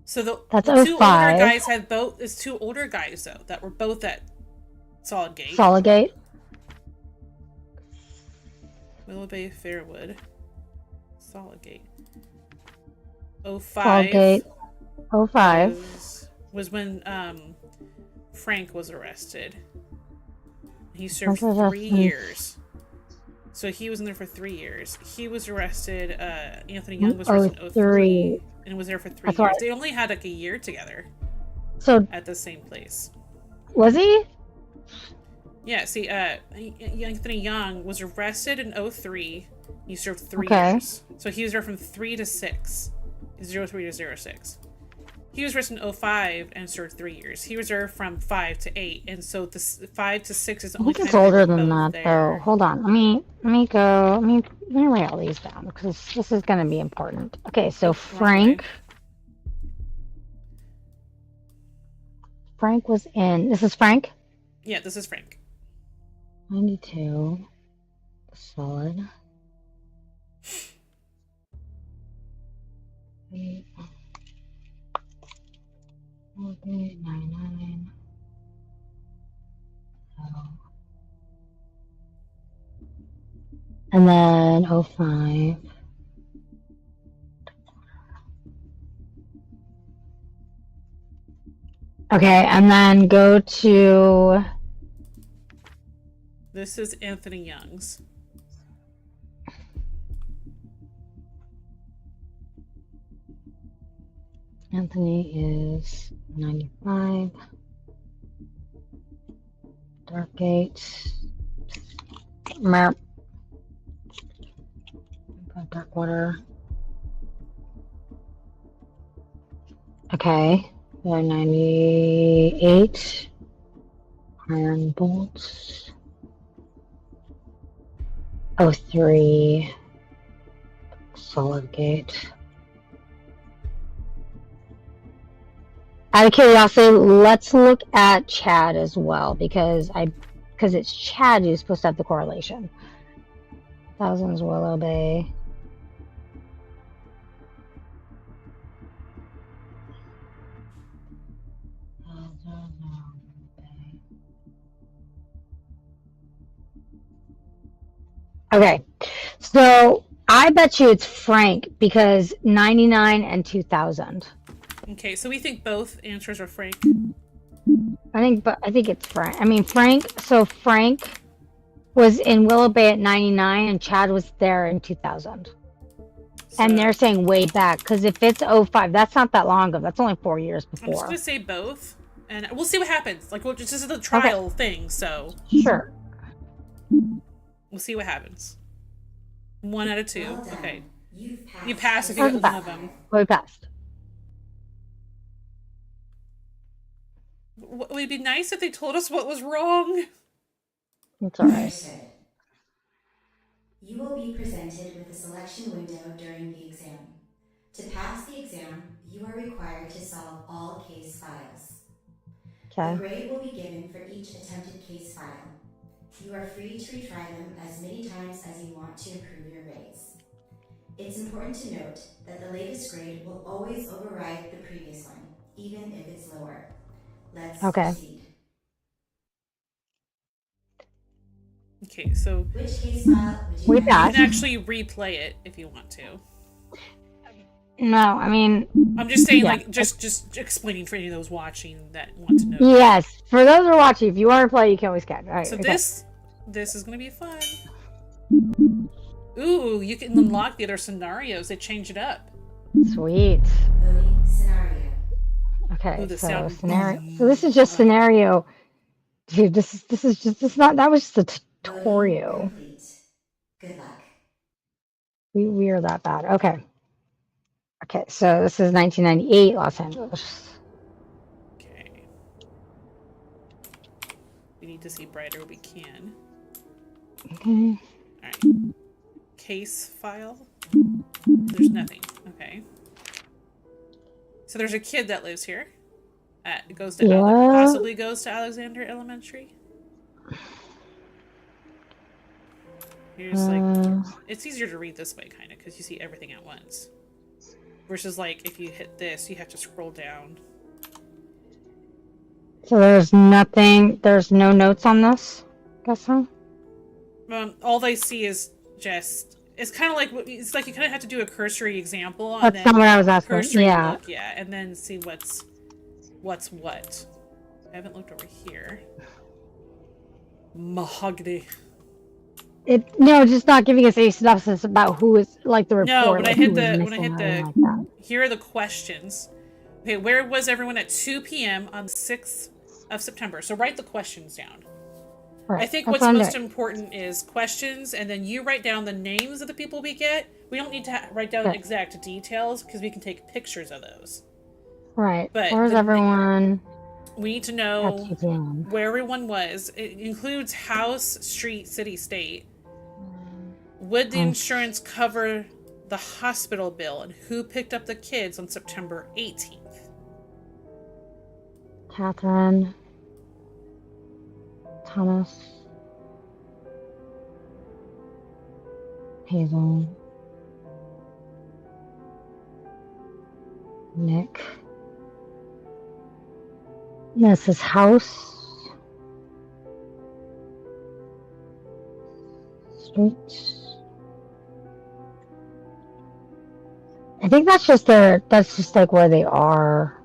So the two older 05. guys had both. It's two older guys though that were both at Solid Gate. Solid Gate. Willow Bay, Fairwood. Solid Gate. 05. Solid Gate. 05. Was when Frank was arrested. He served 3 years. So he was in there for 3 years. He was arrested. Anthony Young was arrested in 03 and was there for 3 years. They only had like a year together. So at the same place. Was he? Yeah. See, Anthony Young was arrested in 03. He served 3 years. So he was there from 3 to 6. 03 to 06. He was arrested in 05 and served 3 years. He was there from 5 to 8, and so the 5 to 6 is only. He's older than that, though. Hold on. Let me go. Let me lay all these down because this is going to be important. Okay, so Frank. Frank was in. This is Frank. Yeah, this is Frank. 92. Solid. Okay, 99. And then 05. Okay, and then go to. This is Anthony Young's. Anthony is 95. Dark Gate. Merp. Dark Water. Okay. 98. Iron Bolts. 03. Solid Gate. Out of curiosity, let's look at Chad as well because it's Chad who's supposed to have the correlation. Thousands Willow Bay. Okay, so I bet you it's Frank because 99 and 2000. Okay, so we think both answers are Frank. I think it's Frank. I mean Frank. So Frank was in Willow Bay at 99, and Chad was there in 2000. And they're saying way back because if it's 05, that's not that long ago. That's only 4 years before. I'm just gonna say both, and we'll see what happens. Like, this is the trial thing, so sure. We'll see what happens. 1 out of 2. Well done. Okay. You passed if you get one of them. We passed. it would be nice if they told us what was wrong. It's alright. Understood. You will be presented with a selection window during the exam. To pass the exam, you are required to solve all case files. A Okay. grade will be given for each attempted case file. You are free to retry them as many times as you want to improve your grades. It's important to note that the latest grade will always override the previous one, even if it's lower. Let's proceed. Okay, so Which case file would you We like you passed. can actually replay it if you want to. No, I mean, I'm just saying, Yeah. like, just explaining for any of those watching that want to know. yes. For those who are watching, if you want to play, you can always get. All right. So okay. this is gonna be fun. Ooh, you can unlock the other scenarios. They change it up. Sweet. Loading scenario. Okay. Ooh, the So sound. scenario. So this is just scenario. Dude, this is just this not that was just a Loading tutorial. complete. Good luck. We are that bad. Okay. Okay. So this is 1998 Los Angeles. Okay. We need to see brighter. We can. Okay. All right. Case file. There's nothing. Okay. So there's a kid that lives here. Goes to Yeah. possibly goes to Alexander Elementary. Here's like it's easier to read this way, kind of, because you see everything at once. Versus like if you hit this, you have to scroll down. So there's nothing. There's no notes on this. Guess so. All they see is just. It's kind of like it's like you kind of have to do a cursory example and That's then not what I was asking. cursory Yeah. look, yeah, and then see what's what. I haven't looked over here. Mahogany. No, just not giving us a synopsis about who is like the report. No, when like, I hit who was the missing or anything like that. here are the questions. Okay, where was everyone at 2 p.m. on the 6th of September? So write the questions down. Right. I think That's what's what I'm most doing. important is questions, and then you write down the names of the people we get. We don't need to write down Okay. exact details because we can take pictures of those. Right. But Where's everyone? We need to At know 2 p.m. where everyone was. It includes house, street, city, state. Would the insurance cover the hospital bill, and who picked up the kids on September 18th? Catherine. Thomas. Hazel. Nick. This is house. Street. I think that's just like where they are.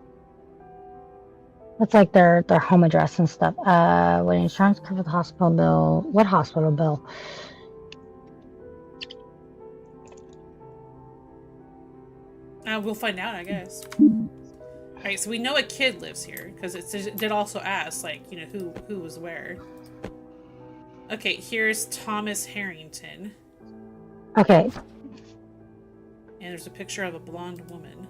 That's like their home address and stuff. When insurance cover the hospital bill. What hospital bill? We'll find out, I guess. Alright, so we know a kid lives here, because it did also ask, like, you know, who was where. Okay, here's Thomas Harrington. Okay, And there's a picture of a blonde woman.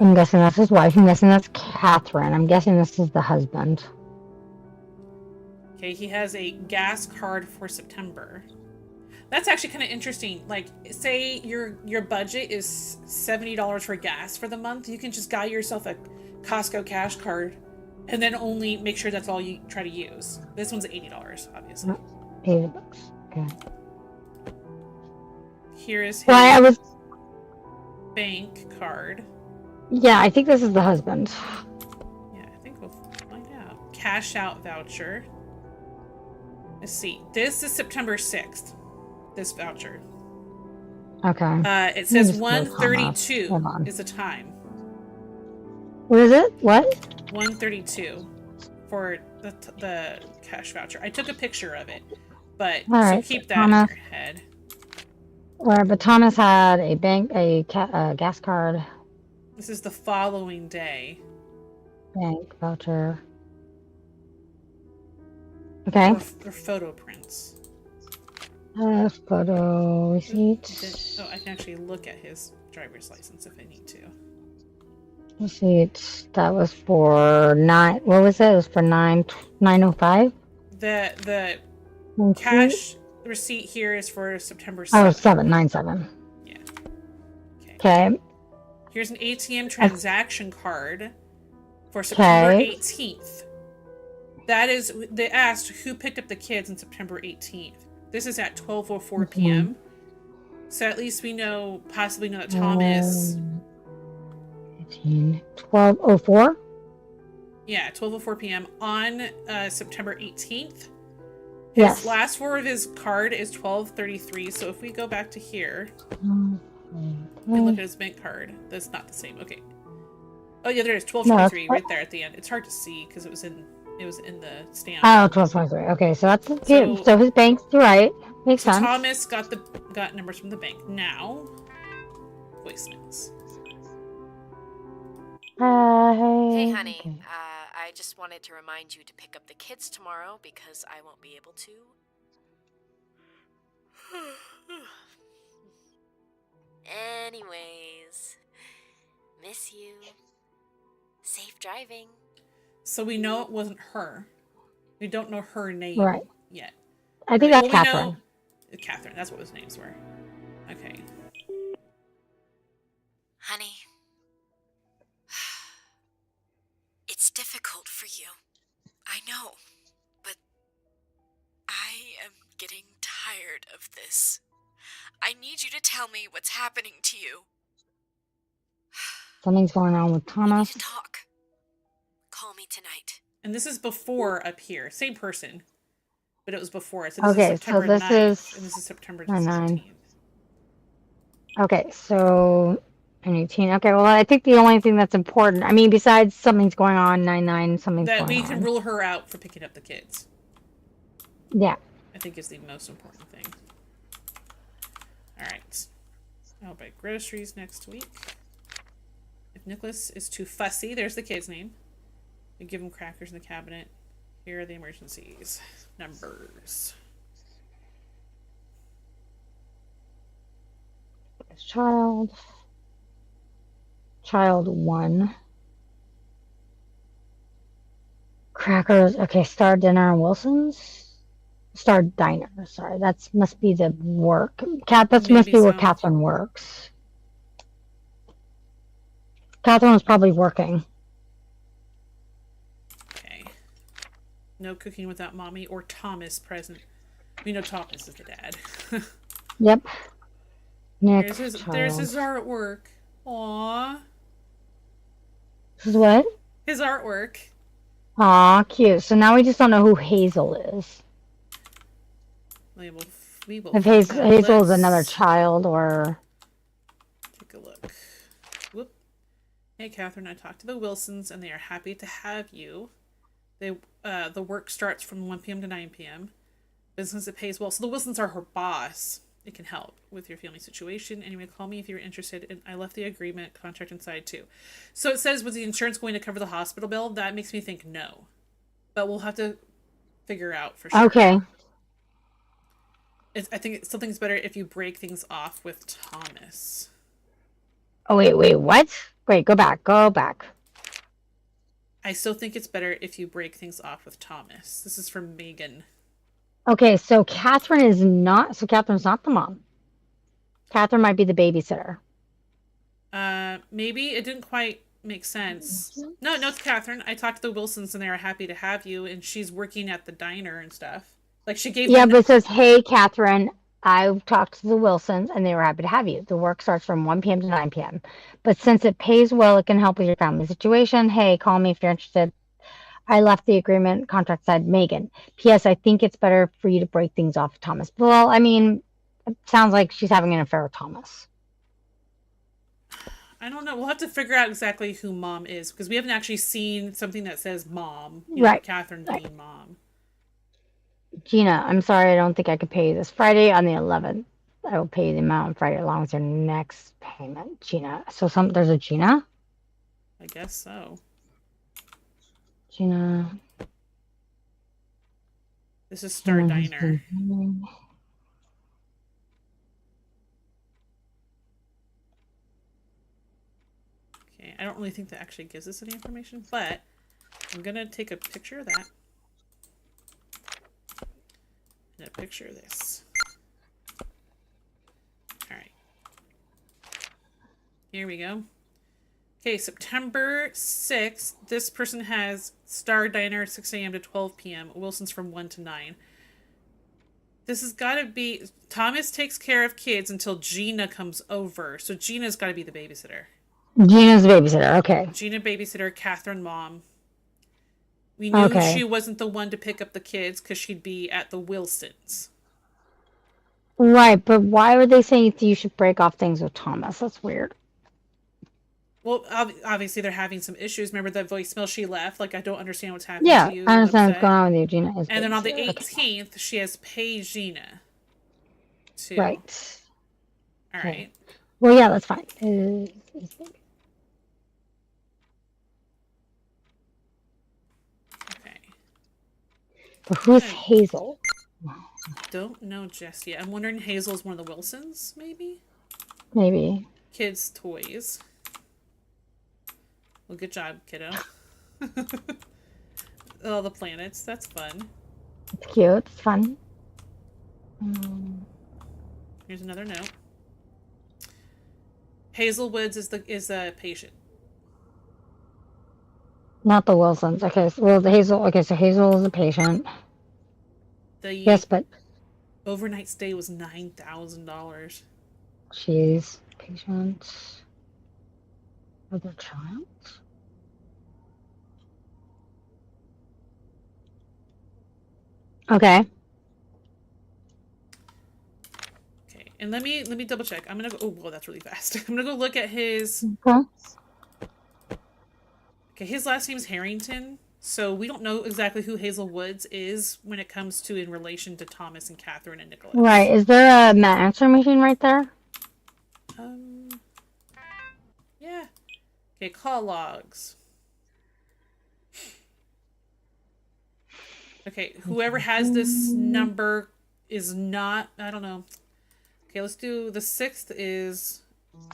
I'm guessing that's his wife. I'm guessing that's Catherine. I'm guessing this is the husband. Okay, he has a gas card for September. That's actually kind of interesting. Like, say your budget is $70 for gas for the month. You can just buy yourself a Costco cash card and then only make sure that's all you try to use. This one's $80, obviously. $80. Okay. Here is his Well, I was. bank card. Yeah, I think this is the husband. Yeah, I think we'll find out. Cash out voucher. Let's see. This is September 6th. This voucher. Okay. It says just look 1:32 Hold on. is the time. What is it? What? 1:32 for the cash voucher. I took a picture of it, but All so right, keep that Thomas. in your head. Where? But Thomas had a gas card, This is the following day. bank voucher. Okay. Or photo prints. Photo receipt. I can actually look at his driver's license if I need to. Let's see. That was for 9. What was it? It was for 9:05. The Let's see. cash receipt here is for September Oh, 7th. 9/7. Yeah. Okay. Here's an ATM transaction card for September 18th. That is, they asked who picked up the kids on September 18th. This is at 12:04 p.m. So at least we know, possibly know that Thomas. 12:04. Yeah, 12:04 p.m. on September 18th. Yes. His last four of his card is 1233. So if we go back to here and look at his bank card, that's not the same. Okay. Oh yeah, there it is. 1223 right there at the end. It's hard to see because it was in the stamp. Oh, 1223. Okay, so that's good. So his bank's right. Makes sense. Thomas got numbers from the bank. Now, voicemails. Hey, honey. Okay. I just wanted to remind you to pick up the kids tomorrow because I won't be able to. Anyways, miss you. Safe driving. So we know it wasn't her. We don't know her name yet. I think that's Catherine. Catherine, that's what his names were. Okay. Honey, it's difficult for you. I know, but I am getting tired of this. I need you to tell me what's happening to you. Something's going on with Thomas. We need to talk. Call me tonight. And this is before up here. Same person. But it was before. So this is September 9th. And this is September 17th. Okay, so 18. Okay, well, I think the only thing that's important, I mean, besides something's going on, 9/9, something's going on. That we can rule her out for picking up the kids. Yeah. I think is the most important thing. Alright. I'll buy groceries next week. If Nicholas is too fussy, there's the kid's name. We give him crackers in the cabinet. Here are the emergencies. Numbers. Child 1. Crackers. Okay, Star Dinner and Wilson's. Star Diner. Sorry, that must be the work. That must be where Catherine works. Catherine was probably working. Okay. No cooking without mommy or Thomas present. We know Thomas is the dad. Yep. There's his artwork. Aww. This is what? His artwork. Aw, cute. So now we just don't know who Hazel is. If Hazel is another child or... Take a look. Whoop. Hey, Catherine, I talked to the Wilsons, and they are happy to have you. The work starts from 1 p.m. to 9 p.m. Business, it pays well. So the Wilsons are her boss. It can help with your family situation. Anyway, call me if you're interested. And I left the agreement contract inside too. So it says, was the insurance going to cover the hospital bill? That makes me think no. But we'll have to figure out for sure. Okay. I think something's better if you break things off with Thomas. Oh, wait, what? Wait, go back. I still think it's better if you break things off with Thomas. This is from Megan. Okay, so Catherine's not the mom. Catherine might be the babysitter. Maybe it didn't quite make sense. No, it's Catherine. I talked to the Wilsons and they are happy to have you, and she's working at the diner and stuff. Like she gave but it says, hey, Catherine, I talked to the Wilsons and they were happy to have you. The work starts from 1 p.m. to 9 p.m. But since it pays well, it can help with your family situation. Hey, call me if you're interested. I left the agreement contract side, Megan. P.S. I think it's better for you to break things off with Thomas. Well, I mean, it sounds like she's having an affair with Thomas. I don't know. We'll have to figure out exactly who mom is because we haven't actually seen something that says mom. Right. Catherine being mom. Gina, I'm sorry. I don't think I could pay you this Friday on the 11th. I will pay you the amount on Friday along with your next payment. Gina. So there's a Gina? I guess so. Gina. This is Star Diner. Okay, I don't really think that actually gives us any information, but I'm gonna take a picture of that. And a picture of this. Alright. Here we go. Okay, September 6th, this person has Star Diner 6 a.m. to 12 p.m. Wilson's from 1 to 9. This has got to be... Thomas takes care of kids until Gina comes over. So Gina's got to be the babysitter. Gina's the babysitter. Okay. Gina babysitter, Catherine mom. We knew she wasn't the one to pick up the kids because she'd be at the Wilsons. Right, but why would they say you should break off things with Thomas? That's weird. Well, obviously they're having some issues. Remember that voicemail she left? Like, I don't understand what's happening Yeah, to you. I understand what's going on with you, Gina. And then on the 18th, she has Pay Gina. Too. Right. All right. Well, yeah, that's fine. Okay. But who's Hazel? Don't know just yet. I'm wondering Hazel's one of the Wilsons, maybe? Maybe. Kids' toys. Well, good job, kiddo. All the planets. That's fun. It's cute. It's fun. Here's another note. Hazel Woods is a patient. Not the Wilsons. Okay, so, well, the Hazel. Okay, so Hazel is a patient. Yes, but overnight stay was $9,000. She's patient with a child. Okay. Okay, and let me double check. I'm gonna go. Oh, whoa, that's really fast. I'm gonna go look at his. Okay, his last name is Harrington, so we don't know exactly who Hazel Woods is when it comes to in relation to Thomas and Catherine and Nicholas. Right. Is there a Matt answering machine right there? Yeah. Okay, call logs. Okay, whoever has this number is not, I don't know. Okay, let's do the 6th is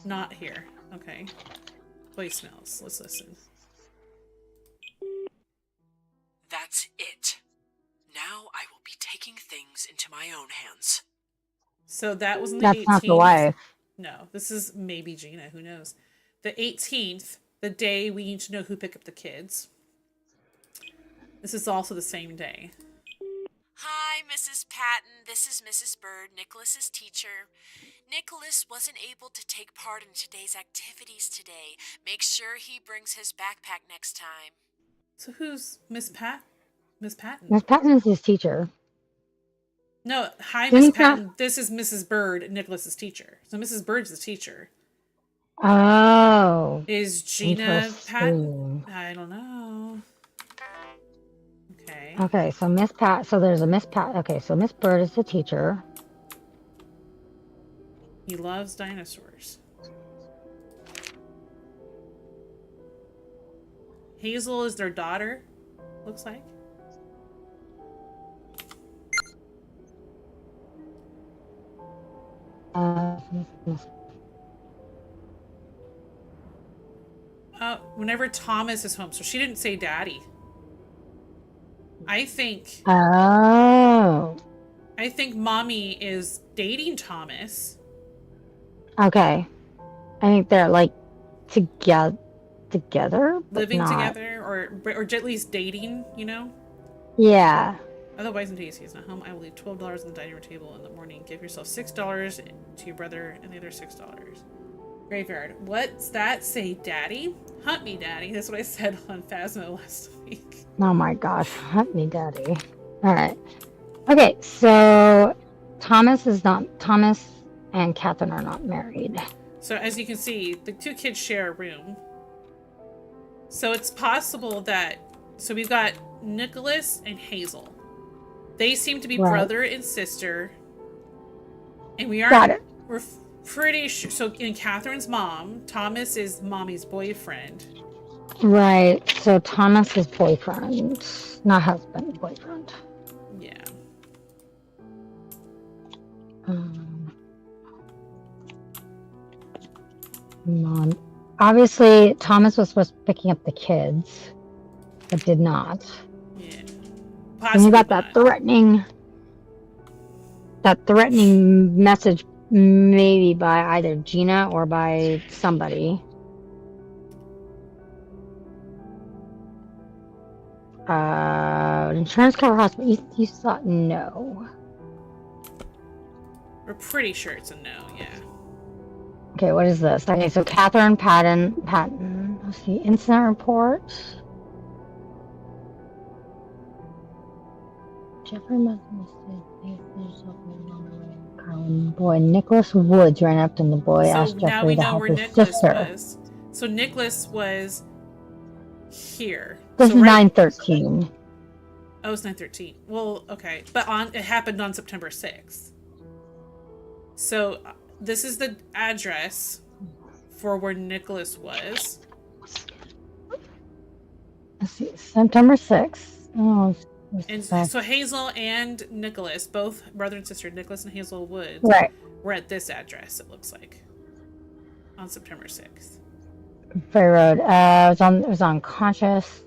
not here. Okay. Voicemails. Let's listen. That's it. Now I will be taking things into my own hands. So that was on the That's 18th. not the wife. No, this is maybe Gina. Who knows? The 18th, the day we need to know who picked up the kids. This is also the same day. Hi, Mrs. Patton. This is Mrs. Bird, Nicholas's teacher. Nicholas wasn't able to take part in today's activities today. Make sure he brings his backpack next time. So who's Miss Patton? Miss Patton is his teacher. No, hi, Miss Patton. This is Mrs. Bird, Nicholas's teacher. So Mrs. Bird's the teacher. Oh. Is Gina Patton? I don't know. Okay. Okay, so Miss Pat. So there's a Miss Pat. Okay, so Miss Bird is the teacher. He loves dinosaurs. Hazel is their daughter, looks like. Whenever Thomas is home, so she didn't say daddy. I think. Oh. I think mommy is dating Thomas. Okay. I think they're like together, living not together, or at least dating. You know. Yeah. Otherwise, until he is not home, I will leave $12 on the dining room table in the morning. Give yourself $6 to your brother, and the other $6. Graveyard. What's that say, Daddy? Hunt me, Daddy. That's what I said on Phasmo last week. Oh my gosh, hunt me, Daddy. All right. Okay, so Thomas and Catherine are not married. So as you can see, the two kids share a room. So it's possible that, so we've got Nicholas and Hazel. They seem to be brother and sister. And we aren't, we're pretty sure, so in Catherine's mom, Thomas is mommy's boyfriend. Right, so Thomas is boyfriend, not husband, boyfriend. Yeah. Mom. Obviously, Thomas was supposed to be picking up the kids, but did not. Yeah. And Possibly you got not. that threatening message, maybe by either Gina or by somebody. Insurance cover hospital. You thought no. We're pretty sure it's a no, yeah. Okay, what is this? Okay, so Catherine Patton. Let's see, incident report. Jeffrey must boy, Nicholas Woods ran up to the boy, So asked now Jeffrey we to know help where his Nicholas sister. was. So Nicholas was here. This So is right. 9/13. Oh, it's 9/13. Well, okay, but it happened on September 6th. So this is the address for where Nicholas was. Let's see, September 6th. Oh, And so Hazel and Nicholas, both brother and sister, Nicholas and Hazel Woods, right. were at this address, it looks like, on September 6th. Ferry Road. It was unconscious.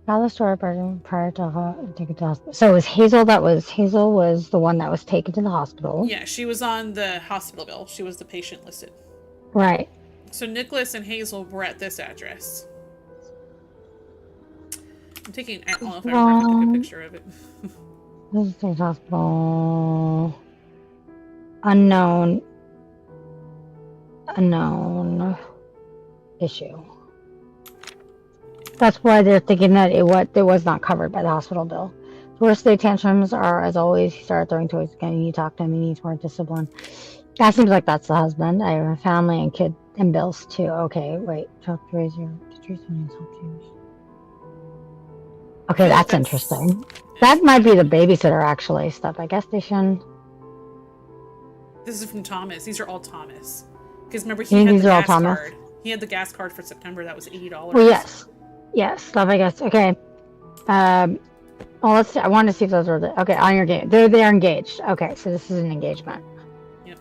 Got the story prior to taken to hospital. So it was Hazel Hazel was the one that was taken to the hospital. Yeah, she was on the hospital bill. She was the patient listed. Right. So Nicholas and Hazel were at this address. I'm taking, I don't know if I remember to take a picture of it. This is the hospital. Unknown issue. That's why they're thinking that it was not covered by the hospital bill. Worst day tantrums are, as always, he started throwing toys again. You need to talk to him. He needs more discipline. That seems like that's the husband. I have a family and kid and bills too. Okay, wait. Talk to raise your Okay, that's interesting. That might be the babysitter actually. Step by gas station. This is from Thomas. These are all Thomas. Because remember, he had the gas card. He had the gas card for September. That was $80. Well, yes. Yes, stuff I guess. Okay. Well, let's see. I wanted to see if those were okay, on your game. They're engaged. Okay, so this is an engagement. Yep.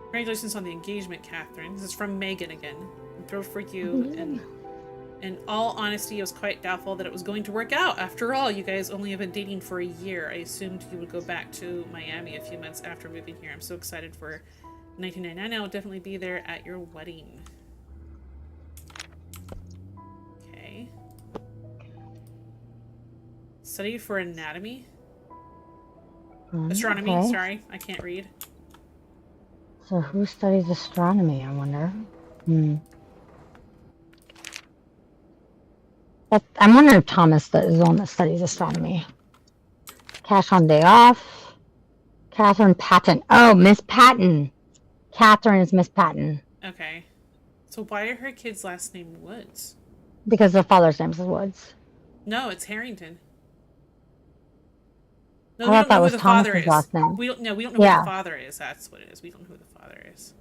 Congratulations on the engagement, Catherine. This is from Megan again. I'm thrilled for you. And in all honesty, I was quite doubtful that it was going to work out. After all, you guys only have been dating for a year. I assumed you would go back to Miami a few months after moving here. I'm so excited for 1999. I'll definitely be there at your wedding. Okay. Study for anatomy? Astronomy, okay. Sorry, I can't read. So who studies astronomy, I wonder? I'm wondering if Thomas is the one that studies astronomy. Cash on day off. Catherine Patton. Oh, Miss Patton. Catherine is Miss Patton. Okay. So why are her kids' last name Woods? Because their father's name is Woods. No, it's Harrington. No, I we thought don't know that was who the father Thomas's is. last name. We don't know who the father is. That's what it is. We don't know who the father is.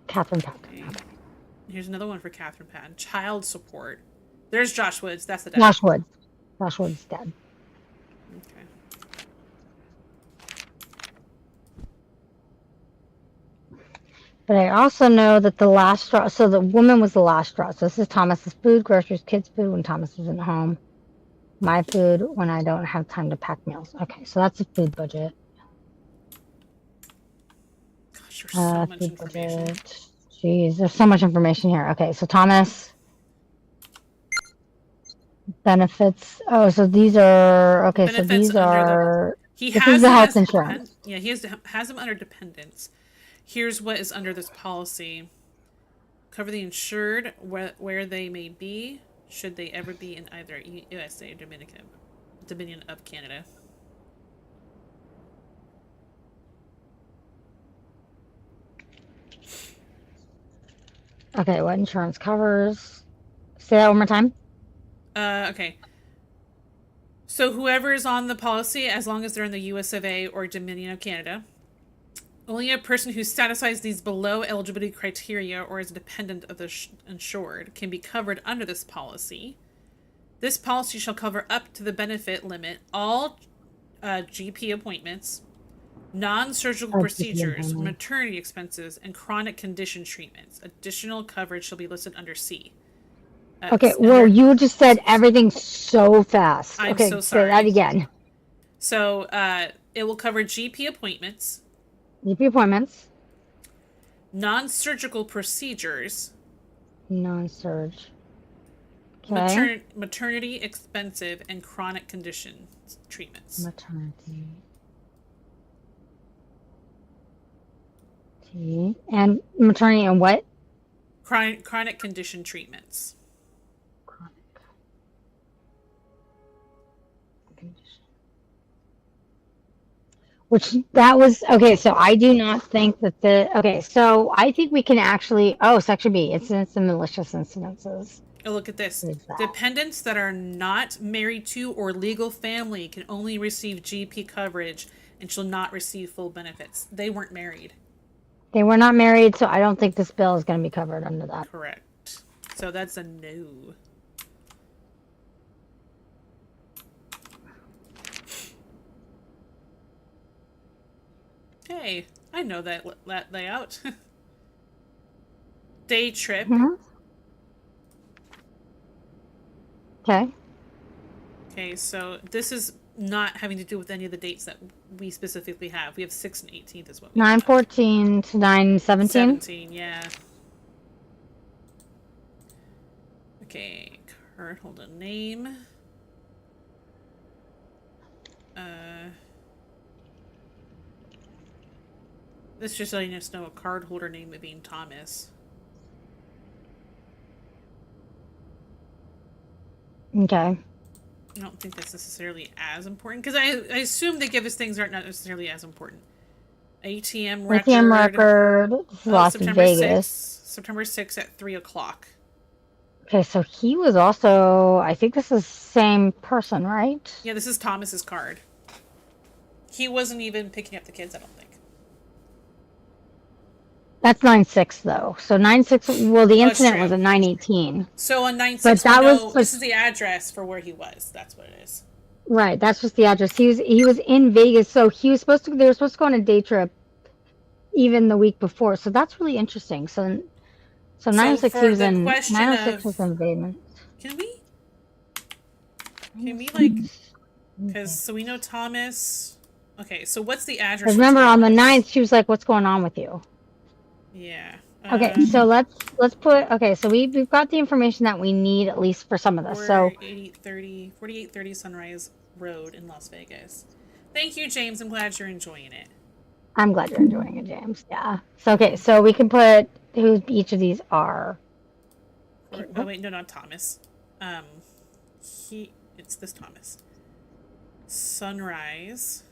Catherine Patton. Okay. Here's another one for Catherine Patton. Child support. There's Josh Woods. That's the dad. Josh Woods. Josh Woods' dad. Okay. But I also know that the last straw, so the woman was the last straw. So this is Thomas's food, groceries, kids' food when Thomas isn't home. My food when I don't have time to pack meals. Okay, so that's the food budget. Gosh, there's so much information. Budget. Jeez, there's so much information here. Okay, so Thomas. Benefits. Oh, so these are, okay, Benefits so these are, this is the health insurance. Yeah, he has them under dependents. Here's what is under this policy. Cover the insured where they may be, should they ever be in either USA or Dominion of Canada. Okay, what insurance covers? Say that one more time. Okay. So whoever is on the policy, as long as they're in the US of A or Dominion of Canada, only a person who satisfies these below eligibility criteria or is a dependent of the insured can be covered under this policy. This policy shall cover up to the benefit limit all GP appointments, Non-surgical Oh, procedures, GP. maternity expenses, and chronic condition treatments. Additional coverage shall be listed under C. Okay, whoa, you just said everything so fast. I'm Okay, so say that sorry. again. So it will cover GP appointments, GP appointments, non-surgical procedures, non-surge. Okay. maternity expensive, and chronic condition treatments. Maternity. And maternity and what? Chronic condition treatments. Chronic condition. Which that was okay. So I do not think that okay. So I think we can actually. Oh, section B. Incidents and malicious incidences. Oh, look at this. What is that? Dependents that are not married to or legal family can only receive GP coverage and shall not receive full benefits. They weren't married. They were not married, so I don't think this bill is going to be covered under that. Correct. So that's a no. Hey, I know that layout. Day trip. Mm-hmm. Okay. Okay, so this is not having to do with any of the dates that we specifically have. We have 6th and 18th as well. 9/14 to 9/17. 17, yeah. Okay, card holder name. This just letting us know a card holder name of being Thomas. Okay. I don't think that's necessarily as important because I assume they give us things that aren't necessarily as important. ATM record. ATM record. Las September Vegas. 6th. September 6th at 3 o'clock. Okay, so he was also. I think this is the same person, right? Yeah, this is Thomas's card. He wasn't even picking up the kids, I don't think. That's 9/6 though. So 9/6. Well, the incident was at 9/18. So on 9/6, but that was this is the address for where he was. That's what it is. Right. That's just the address. He was in Vegas, so he was supposed to. They were supposed to go on a day trip, even the week before. So that's really interesting. So 9/6 he was in. 9/6 was in Vegas. Can we like? Because so we know Thomas. Okay, so what's the address? Remember on the 9th, she was like, "What's going on with you?" Yeah. Okay, so let's put. Okay, so we've got the information that we need at least for some of this. So 4830 Sunrise Road in Las Vegas. Thank you, James. I'm glad you're enjoying it. I'm glad you're enjoying it, James. Yeah. So okay, so we can put who each of these are. Oh wait, no, not Thomas. It's this Thomas. Sunrise.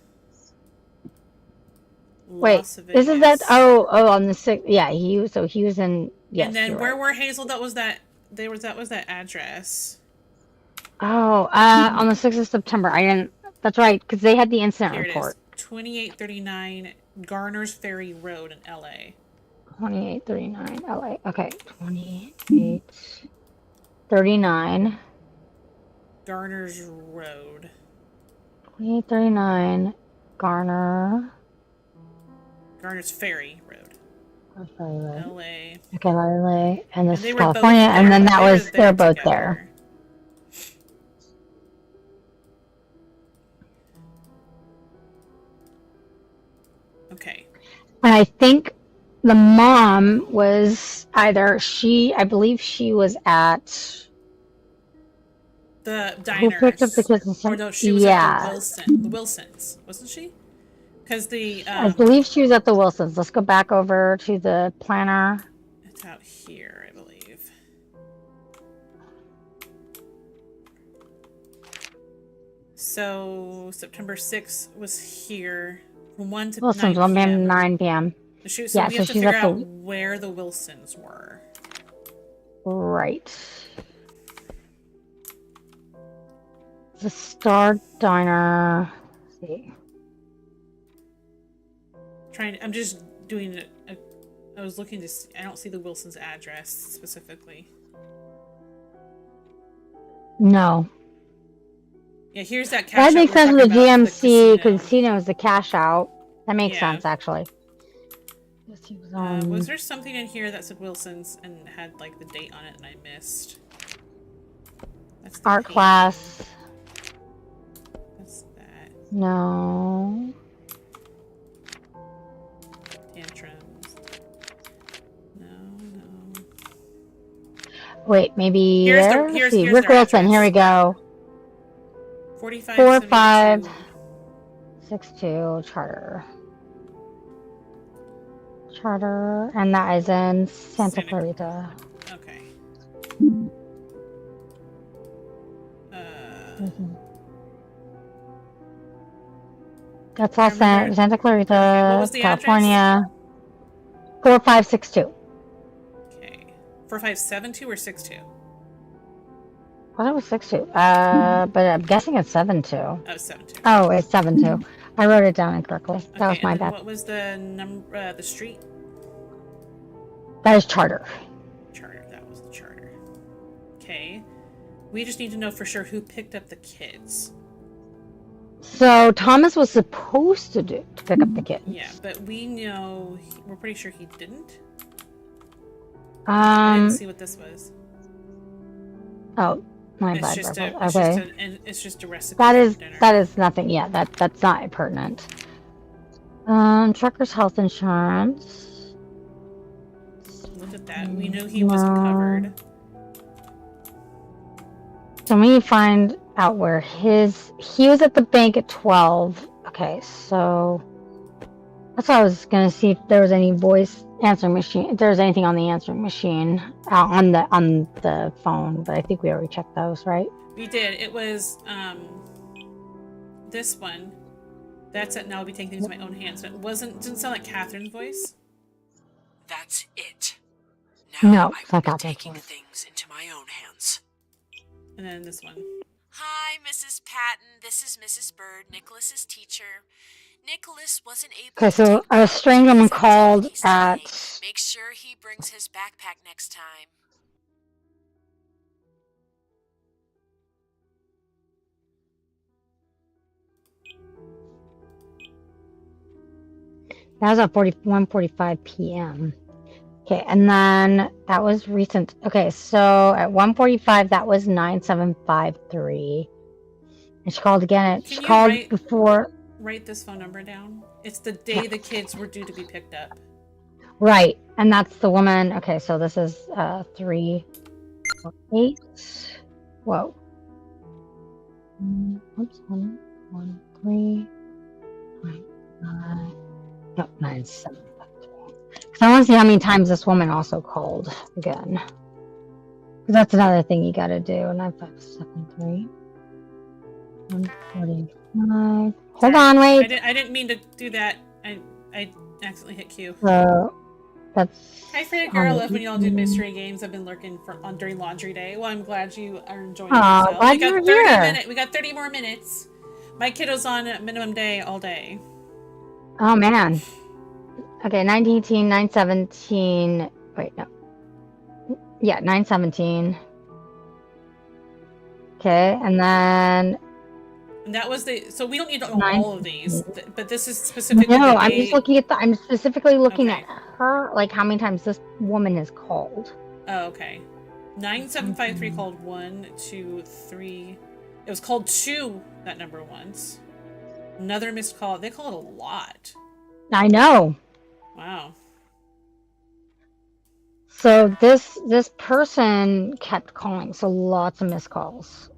Wait, Las Vegas. isn't that on the 6th? Yeah, he was in. Yes, and then where right. were Hazel? That was that address. Oh, on the 6th of September. I didn't. That's right, because they had the incident Here report. It is. 2839 Garner's Ferry Road in LA. 2839 LA. Okay, 2839 Garner's Road. 2839 Garner's Ferry Road. LA. Okay, LA. And this is were California, and then they're both there. Okay. And I think the mom was I believe she was at the diner. Who picked up the kids? Or no, she was at the Wilsons, wasn't she? Because I believe she was at the Wilsons. Let's go back over to the planner. It's out here, I believe. So September 6th was here from 1 to Wilsons, 9 p.m. 9 p.m. So we have to figure out where the Wilsons were. Right. The Star Diner. Let's see. I'm just doing I was looking to see, I don't see the Wilsons' address specifically. No. Yeah, here's that cash That out makes sense with the GMC casino is the cash out. That makes Yeah. sense, actually. Yes, he was Was there something in here that said Wilson's and had like the date on it and I missed? That's the art painting. class. That's that. No. Tantrums. No. Wait, maybe Here's there? here's See, their Rick Wilson, address. here we go. 4572. 4562 Charter. Charter, and that is in Santa Clarita. Okay. That's all Santa Clarita, Okay, what was the California. 4562. Okay. 4572 or 62? I thought it was 62. But I'm guessing it's 72. Oh, 72. Oh, it's 72. I wrote it down incorrectly. That was Okay, my and then bad. what was the number? The street? That is Charter. Charter. That was the charter. Okay. We just need to know for sure who picked up the kids. So Thomas was supposed to pick up the kid. Yeah, but we know we're pretty sure he didn't. I didn't see what this was. Oh, my It's bad. just Okay. it's just a recipe. That is nothing. Yeah, that's not pertinent. Trucker's health insurance. Look at that. We knew he wasn't covered. So we need to find out where he was at the bank at 12. Okay, so that's what I was gonna see if there was any voice answering machine, if there was anything on the answering machine on the phone, but I think we already checked those, right? We did. It was this one. That's it. Now I'll be taking things in my own hands. But didn't sound like Catherine's voice. That's it. Now No, I it's will not be Catherine's taking voice. things into my own hands. And then this one. Hi, Mrs. Patton. This is Mrs. Bird, Nicholas's teacher. Nicholas wasn't able Okay, to so take a strange woman called at. Make sure he brings his backpack next time. That was at 1:45 p.m. Okay, and then that was recent. Okay, so at 1:45, that was 9753. And she called again. She called before. Write this phone number down. It's the day the kids were due to be picked up. Right, and that's the woman. Okay, so this is 348. Whoa. Oops, 1, 3, 9, no, 9, 7. Because I want to see how many times this woman also called again. Because that's another thing you got to do. 9573. 145. Hold on, wait. I didn't mean to do that. I accidentally hit Q. So that's. Hi, Freya Girl. Love when y'all do mystery games. I've been lurking during laundry day. Well, I'm glad you are enjoying yourself. Glad you're here. We got 30 more minutes. My kiddo's on minimum day all day. Oh man. Okay, 918, 917. Wait, no. Yeah, 917. Okay, and then. And that was so we don't need to know all of these, but this is specifically. No, I'm just looking at I'm specifically looking at her, like how many times this woman has called. Oh, okay. 9753 called 1, 2, 3. It was called 2, that number once. Another missed call. They call it a lot. I know. Wow. So this person kept calling, so lots of missed calls.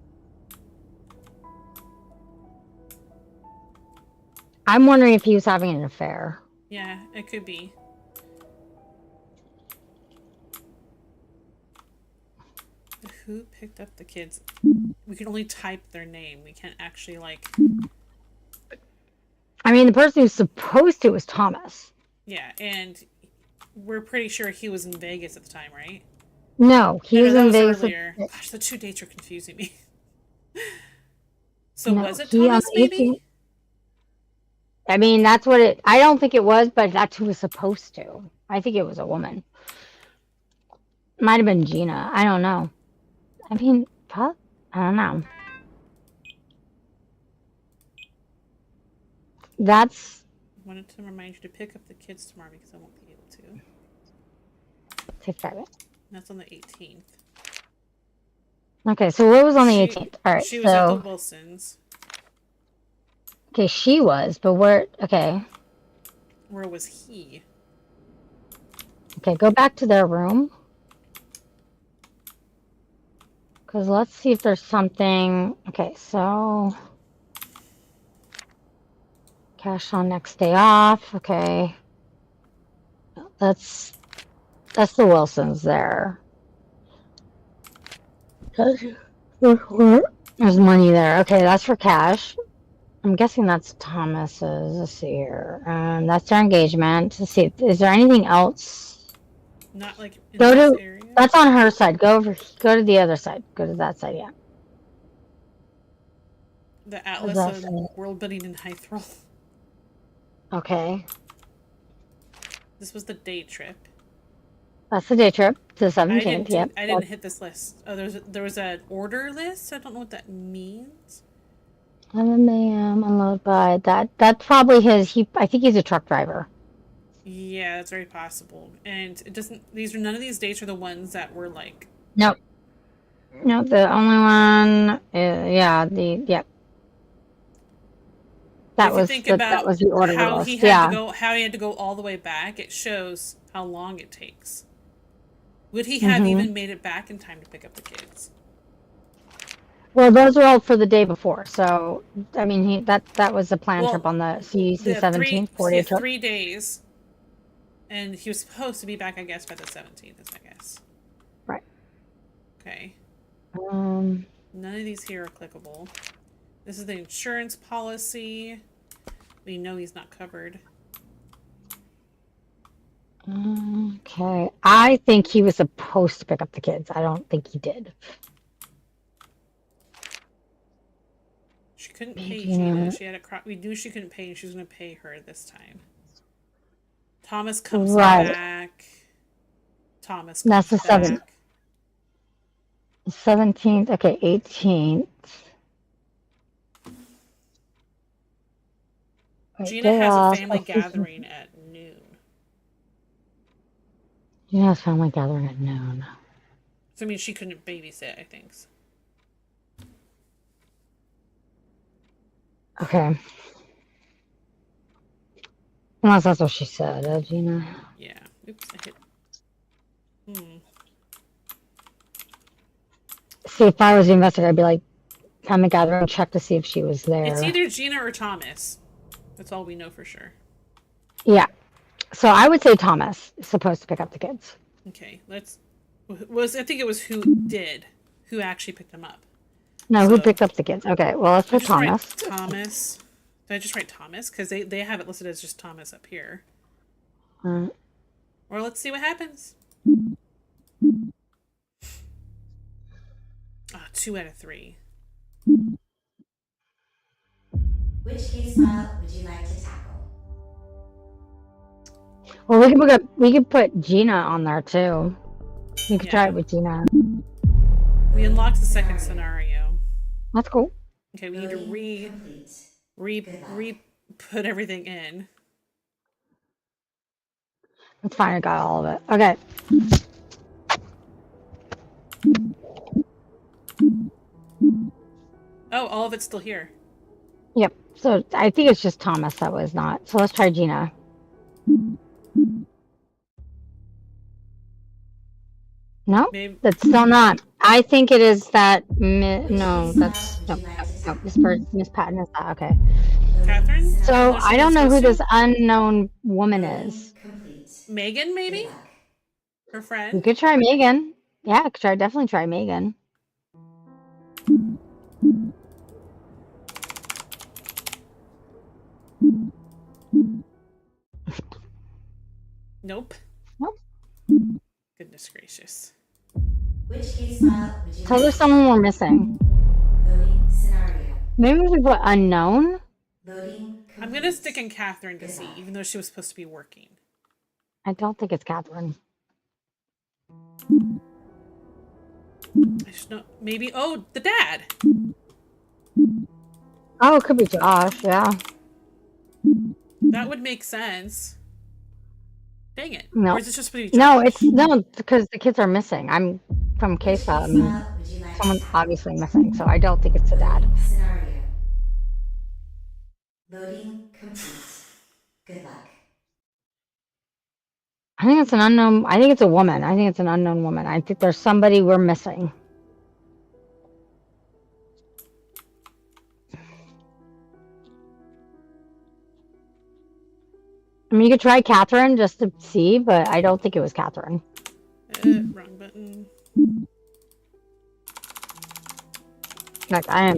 I'm wondering if he was having an affair. Yeah, it could be. Who picked up the kids? We can only type their name. We can't actually, like... I mean, the person who's supposed to was Thomas. Yeah, and we're pretty sure he was in Vegas at the time, right? No, he was in Vegas. Earlier. Gosh, the 2 dates are confusing me. So was it Thomas, maybe? I mean, that's what it... I don't think it was, but that's who was supposed to. I think it was a woman. Might have been Gina. I don't know. I mean, I don't know. Wanted to remind you to pick up the kids tomorrow because I won't be able to. Take private. That's on the 18th. Okay, so what was on the 18th? All right, She was at the so Wilsons. okay, she was, but where? Okay, Where was he? okay, go back to their room. Because let's see if there's something. Okay, so cash on next day off. Okay, that's the Wilsons there. There's money there. Okay, that's for cash. I'm guessing that's Thomas's. Let's see here. That's their engagement. Let's see. Is there anything else? Not like in Go this to. area? That's on her side. Go over. Go to the other side. Go to that side. Yeah. The Atlas That's of World Building in Hythrol. Okay. This was the day trip. That's the day trip to the I 17th. Yep. didn't hit this list. Oh, there was an order list. I don't know what that means. 11 a.m. unload by that. That's probably his. I think he's a truck driver. Yeah, that's very possible. And it doesn't. None of these dates are the ones that were like. Nope. Nope. The only one. Yeah. Yep. That was the order how list. he had to go all the way back. It shows how long it takes. Would he have even made it back in time to pick up the kids? Well, those are all for the day before. So, I mean, that was a planned trip on the CEC 17th, 4-day trip. 3 days, and he was supposed to be back, I guess, by the 17th. Is my guess. Right. Okay. None of these here are clickable. This is the insurance policy. We know he's not covered. Okay. I think he was supposed to pick up the kids. I don't think he did. She couldn't pay Gina. She had we knew she couldn't pay, and she was going to pay her this time. Thomas comes back. Thomas comes That's the 17th. Okay, 18th. Gina has a family gathering at noon. Gina has family gathering at noon. So, I mean, she couldn't babysit, I think. Okay. Unless that's what she said, Gina. Yeah. Oops, I hit. See, if I was the investigator, I'd be like, family gathering, check to see if she was there. It's either Gina or Thomas. That's all we know for sure. Yeah. So I would say Thomas is supposed to pick up the kids. Okay, I think it was who actually picked them up. No, who picked up the kids? Okay, well, let's put Thomas. Thomas. Did I just write Thomas? Because they have it listed as just Thomas up here. Or let's see what happens. 2 out of 3. Which case file would you like to tackle? Well, we could put Gina on there too. We could try it with Gina. We unlocked the second scenario. That's cool. Okay, we need to put everything in. That's fine. I got all of it. Okay. Oh, all of it's still here. Yep. So I think it's just Thomas that was not. So let's try Gina. No, that's still not. I think it is that. No, that's no. Miss Patton is that. Okay. Catherine? So I don't know who this unknown woman is. Megan, maybe? Her friend? We could try Megan. Yeah, I could definitely try Megan. Nope. Nope. Goodness gracious. Which case file would you Tell her someone we're missing. Loading scenario. Maybe we put unknown. Loading complete. I'm gonna stick in Catherine to see, even though she was supposed to be working. I don't think it's Catherine. I should know. Maybe. Oh, the dad. Oh, it could be Josh. Yeah. That would make sense. Dang it. No. Or is it just pretty No, it's because the kids are missing. I'm from Which case case file. file would you like Someone's to obviously missing, so I don't think it's the dad. Loading scenario. Loading complete. Good luck. I think it's an unknown. I think it's a woman. I think it's an unknown woman. I think there's somebody we're missing. I mean, you could try Catherine just to see, but I don't think it was Catherine. Wrong button. Like, I am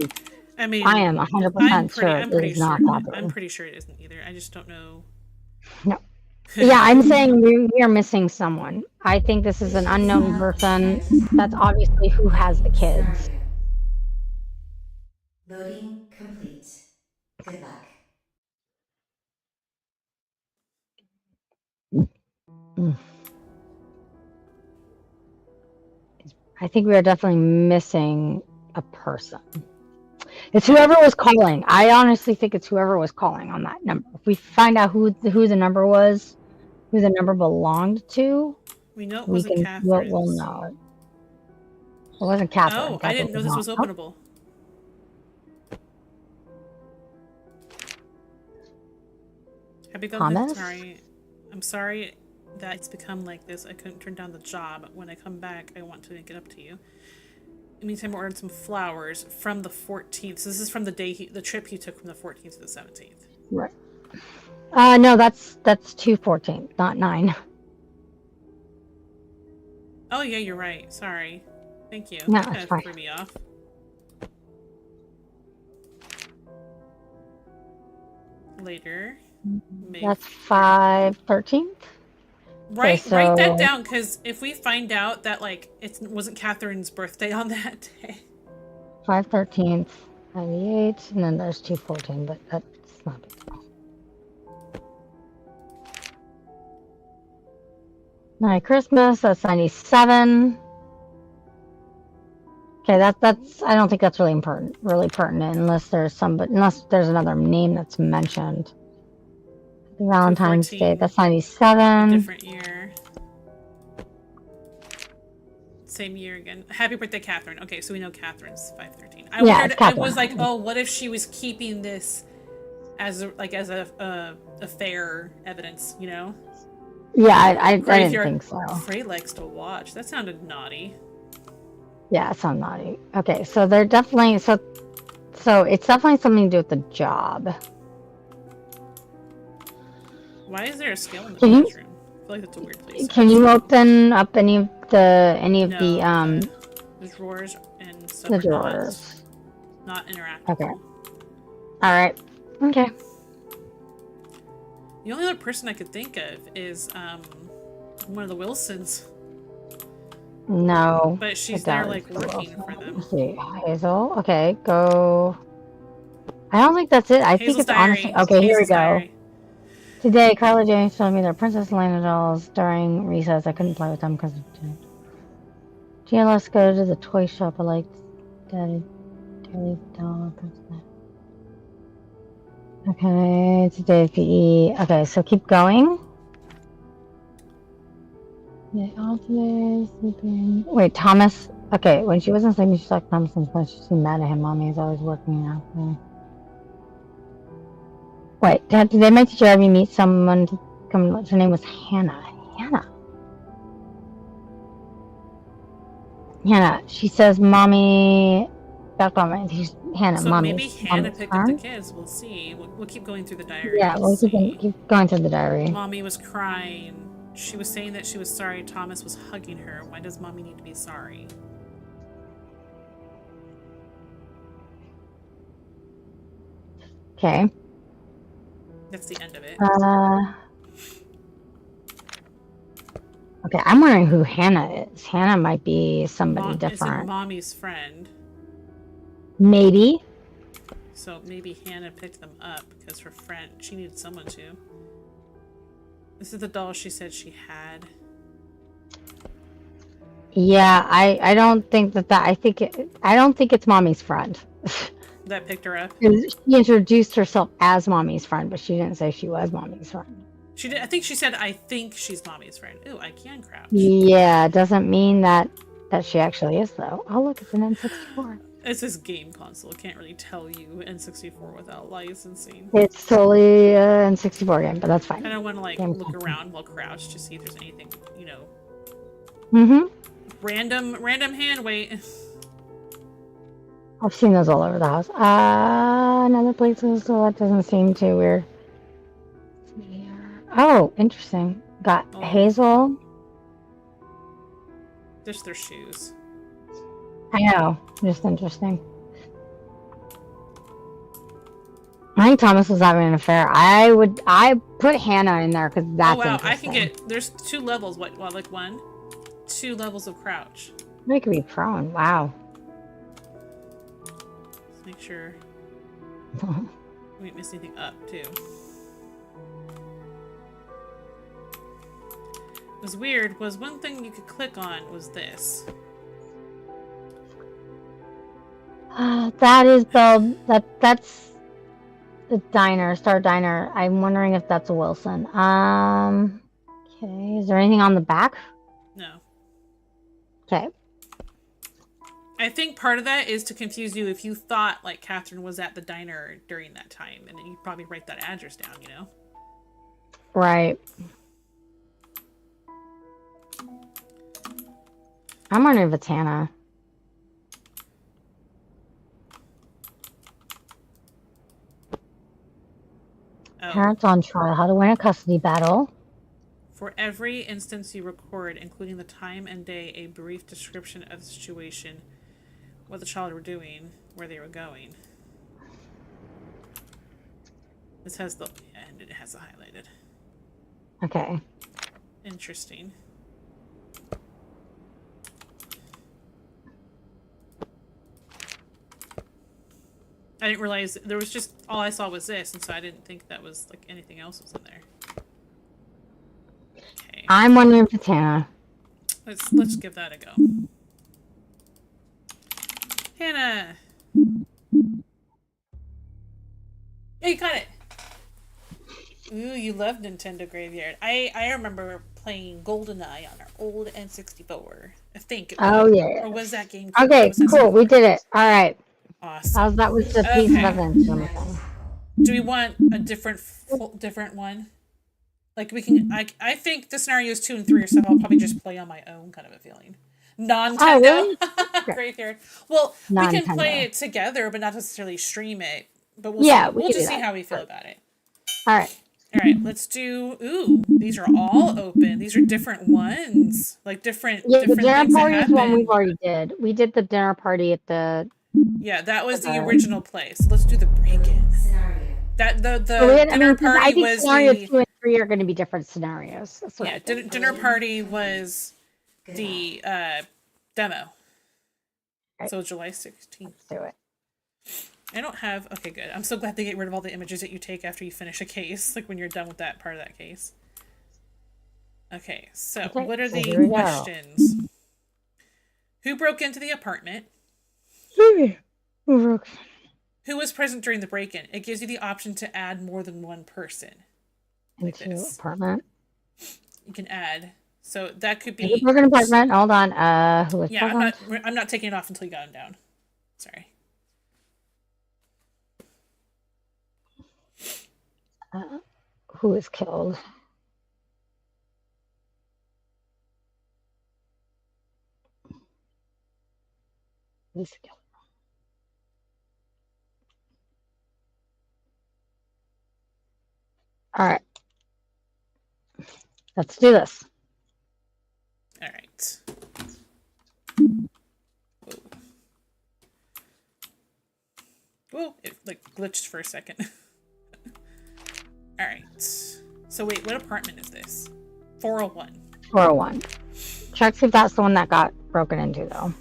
I mean, 100% sure it is not Catherine. I'm pretty sure it isn't either. I just don't know. No. Yeah, I'm saying we are missing someone. I think this is an unknown person. That's obviously who has the kids. Scenario. Loading complete. Good luck. I think we are definitely missing a person. It's whoever was calling. I honestly think it's whoever was calling on that number. If we find out who the number was, who the number belonged to, We know it we wasn't can Catherine's. we'll know it. It wasn't Catherine. Oh, I didn't know this was openable. Happy Thomas? Sorry. I'm sorry that it's become like this. I couldn't turn down the job. When I come back, I want to make it up to you. In the meantime, I ordered some flowers from the 14th. So this is from the the trip he took from the 14th to the 17th. Right. No, that's 2/14, not 9. Oh yeah, you're right. Sorry. Thank you. No, That it's kind fine. of threw me off. Later. May That's 5/13. Write so- that down, because if we find out that like it wasn't Catherine's birthday on that day. 5/13, 98, and then there's 2/14, but that's not a big deal. Merry Christmas, that's 97. Okay, that's I don't think that's really pertinent unless there's another name that's mentioned. Valentine's Day, 2/14. that's 97. Different year. Same year again. Happy birthday, Catherine. Okay, so we know Catherine's 5/13. Yeah, wondered, it's I Catherine. was like, oh, what if she was keeping this as a fair evidence, you know? Yeah, I Frey didn't think so. Frey likes to watch. That sounded naughty. Yeah, it's not naughty. Okay, so they're definitely so it's definitely something to do with the job. Why is there a scale in the Can you- bedroom? I feel like that's a weird place. Can you open up any of the the drawers and stuff the are drawers? not interactable. Okay. All right. Okay. The only other person I could think of is one of the Wilsons, No. but she's it there does. like working for them. Let's see, Hazel. Okay, go. I don't think that's it. I think Hazel's it's diary. honestly. Okay, here we Hazel's go. diary. Today, Carla James showed me their Princess Elena dolls during recess. I couldn't play with them because of it. Gina, let's go to the toy shop. I like Daddy doll. Okay, today's PE. Okay, so keep going. Yeah, all today sleeping. Wait, Thomas. Okay, when she wasn't sleeping, she like Thomas and she seemed mad at him. Mommy is always working out there. Wait, did they make teacher have you meet someone to come? Her name was Hannah. Hannah. She says, "Mommy." That's comment. Hannah. So Mommy. maybe Hannah picked up the kids. We'll see. We'll keep going through the diary. Yeah, we'll keep going through the diary. Mommy was crying. She was saying that she was sorry Thomas was hugging her. Why does Mommy need to be sorry? Okay. That's the end of it. Okay, I'm wondering who Hannah is. Hannah might be somebody Isn't different. Mommy's friend. Maybe. So maybe Hannah picked them up because her friend, she needed someone to. This is the doll she said she had. Yeah, I don't think I don't think it's Mommy's friend. that picked her up. She introduced herself as Mommy's friend, but she didn't say she was Mommy's friend. She did. I think she said, "I think she's Mommy's friend." Ooh, I can crouch. Yeah, it doesn't mean that she actually is, though. Oh, look, it's an N64. It's this game console. Can't really tell you N64 without licensing. It's totally an N64 game, but that's fine. I kind of want to like Game look console. around while crouched to see if there's anything, you know. Mm-hmm. Random hand. Wait. I've seen those all over the house. Another place, so that doesn't seem too weird. Oh, interesting. Got Oh. Hazel. Just their shoes. I know. Just interesting. I think Thomas was having an affair. I put Hannah in there because that's Oh wow, I interesting. can get. There's 2 levels. What? Like 1, 2 levels of crouch. They could be prone. Wow. Let's make sure we didn't miss anything up too. What was weird was one thing you could click on was this. That is that's the diner, Star Diner. I'm wondering if that's a Wilson. Okay. Is there anything on the back? No. Okay. I think part of that is to confuse you if you thought like Catherine was at the diner during that time, and then you probably write that address down, you know? Right. I'm wondering if it's Hannah. Oh. Parents on trial. How to win a custody battle. For every instance you record, including the time and day, a brief description of the situation, what the child were doing, where they were going. This has the, and it has the highlighted. Okay. Interesting. I didn't realize there was just, all I saw was this, and so I didn't think that was like anything else was in there. Okay. I'm wondering if it's Hannah. Let's give that a go. Hannah! Yeah, you got it! Ooh, you love Nintendo Graveyard. I remember playing GoldenEye on our old N64. I think it was. Oh, yeah. Or was that game? Okay, cool. We did it. All right. Awesome. That was the piece Okay. of evidence. Do we want a different one? Like we can. I think the scenarios 2 and 3 are stuff I'll probably just play on my own, kind of a feeling. Non-Nintendo. really? Graveyard. Well, we can Non-Nintendo. play it together, but not necessarily stream it. But We we'll can just do see that. how we feel about it. All right. All right, let's do. Ooh, these are all open. These are different ones, like different. Yeah, the different dinner things that party is one happen. we've already did. We did the dinner party at the. Yeah, that was the Okay. original place. Let's do the break-in. Scenario. That the I dinner party think was scenario the 2 and 3 are going to be different scenarios. That's what I yeah think. dinner party was the demo. Right. So July 16th. Let's do it. I don't have. Okay, good. I'm so glad they get rid of all the images that you take after you finish a case, like when you're done with that part of that case. Okay, so Okay, what are so the here we go. questions? Who broke into the apartment? Over. Who was present during the break-in? It gives you the option to add more than one person. Like Into this. apartment. You can add. So that could Is it be. broken apartment? Hold on. Who was Yeah, present? I'm not taking it off until you got him down. Sorry. Who was killed? Who's killed? All right. Let's do this. All right. Whoa. Whoa, it like glitched for a second. All right. So wait, what apartment is this? 401. 401. Check see if that's the one that got broken into, though.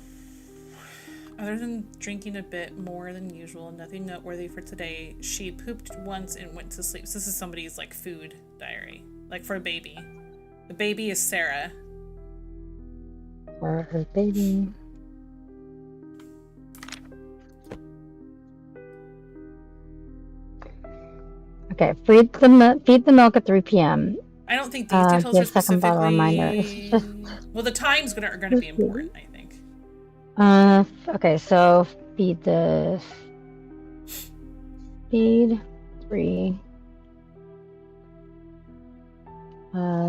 Other than drinking a bit more than usual, nothing noteworthy for today. She pooped once and went to sleep. So this is somebody's like food diary, like for a baby. The baby is Sarah. For her baby. Okay, feed the milk at 3 p.m. I don't think these details are Give second bottle reminder. specifically. It's just Well, the times are gonna be important, I think. okay, so feed 3.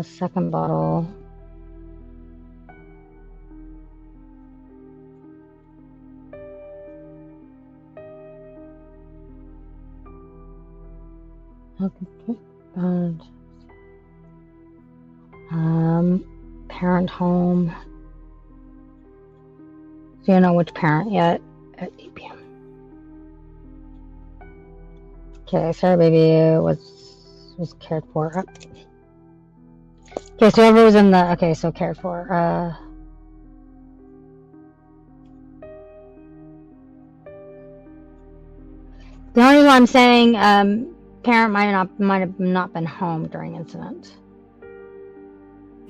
Second bottle. Okay. Parent home. So you don't know which parent yet at 8 p.m. Okay, so our baby was cared for. Okay, so whoever was in the so cared for. The only reason I'm saying parent might have not been home during incident.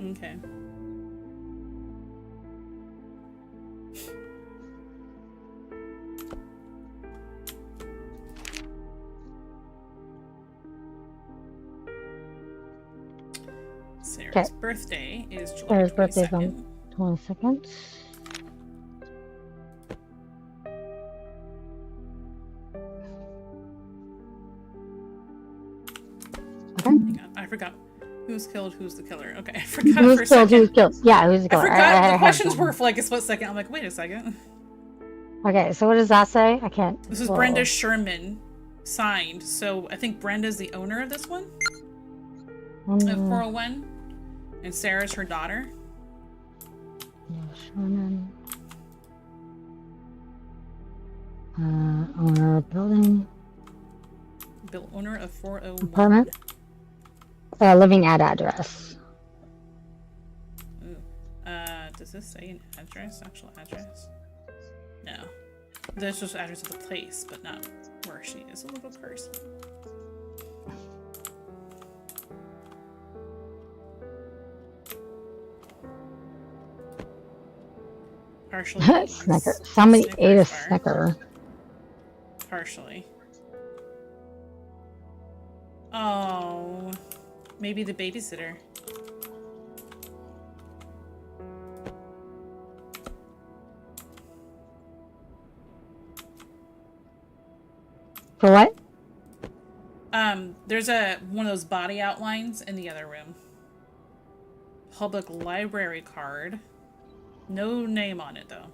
Okay. Sarah's birthday is July Sarah's birthday 22nd. on 22nd. Okay. Hang on, I forgot. Who's killed? Who's the killer? Okay, I forgot for a Who's second. killed? Who's killed? Yeah, who's the killer? I forgot. The have questions them. were for like a split second. I'm like, wait a second. Okay, so what does that say? I can't. This is Brenda Sherman, signed. So I think Brenda's the owner of this one. Of 401. And Sarah's her daughter. Sherman. Owner of building. Owner of 401. Apartment. Living at address. Ooh. Does this say an address? Actual address? No. This was the address of the place, but not where she is. A little cursey. Partially. Snicker. Somebody Snickers ate a bar. Snicker. Partially. Oh. Maybe the babysitter. For what? There's one of those body outlines in the other room. Public library card. No name on it though.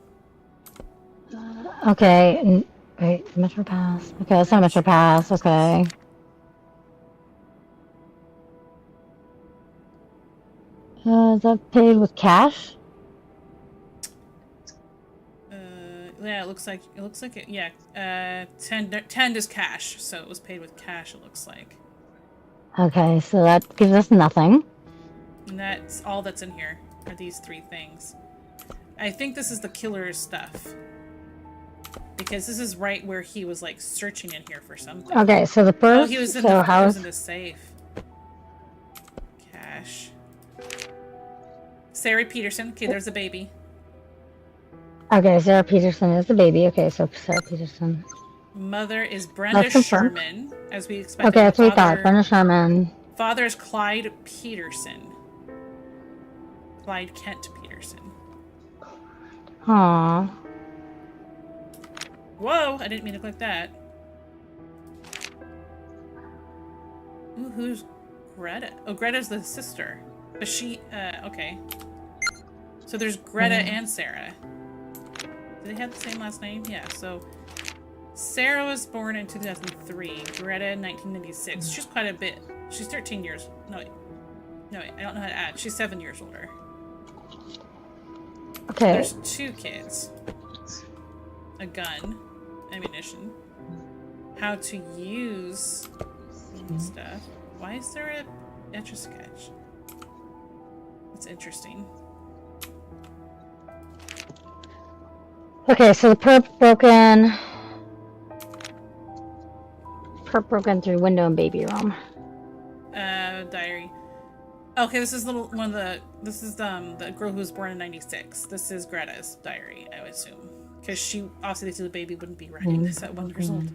Okay. Wait, Metro Pass. Okay, that's not Metro Pass. Okay. Is that paid with cash? Yeah, it looks like it. Yeah, 10 is cash, so it was paid with cash. It looks like. Okay, so that gives us nothing. And that's all that's in here are these 3 things. I think this is the killer's stuff. Because this is right where he was like searching in here for something. Okay, so the first. Oh, he was in so he was in the safe. Cash. Sarah Peterson. Okay, there's a baby. Okay, Sarah Peterson is the baby. Okay, so Sarah Peterson. Mother is Brenda That's confirmed. Sherman, as we expected. Okay, that's what we thought. Brenda Sherman. Father is Clyde Peterson. Clyde Kent Peterson. Aww. Whoa! I didn't mean to click that. Ooh, who's Greta? Oh, Greta's the sister. But she, okay. So there's Greta and Sarah. Do they have the same last name? Yeah, so Sarah was born in 2003, Greta in 1996. She's quite a bit. She's 13 years. No, wait, I don't know how to add. She's 7 years older. Okay. There's 2 kids. A gun, ammunition. How to use stuff. Why is there a Etch-a-Sketch? That's interesting. Okay, so the perp broken through window and baby room. Diary. Okay, this is this is the girl who was born in 96. This is Greta's diary, I would assume. Because she, obviously the baby wouldn't be writing this at 1 year old.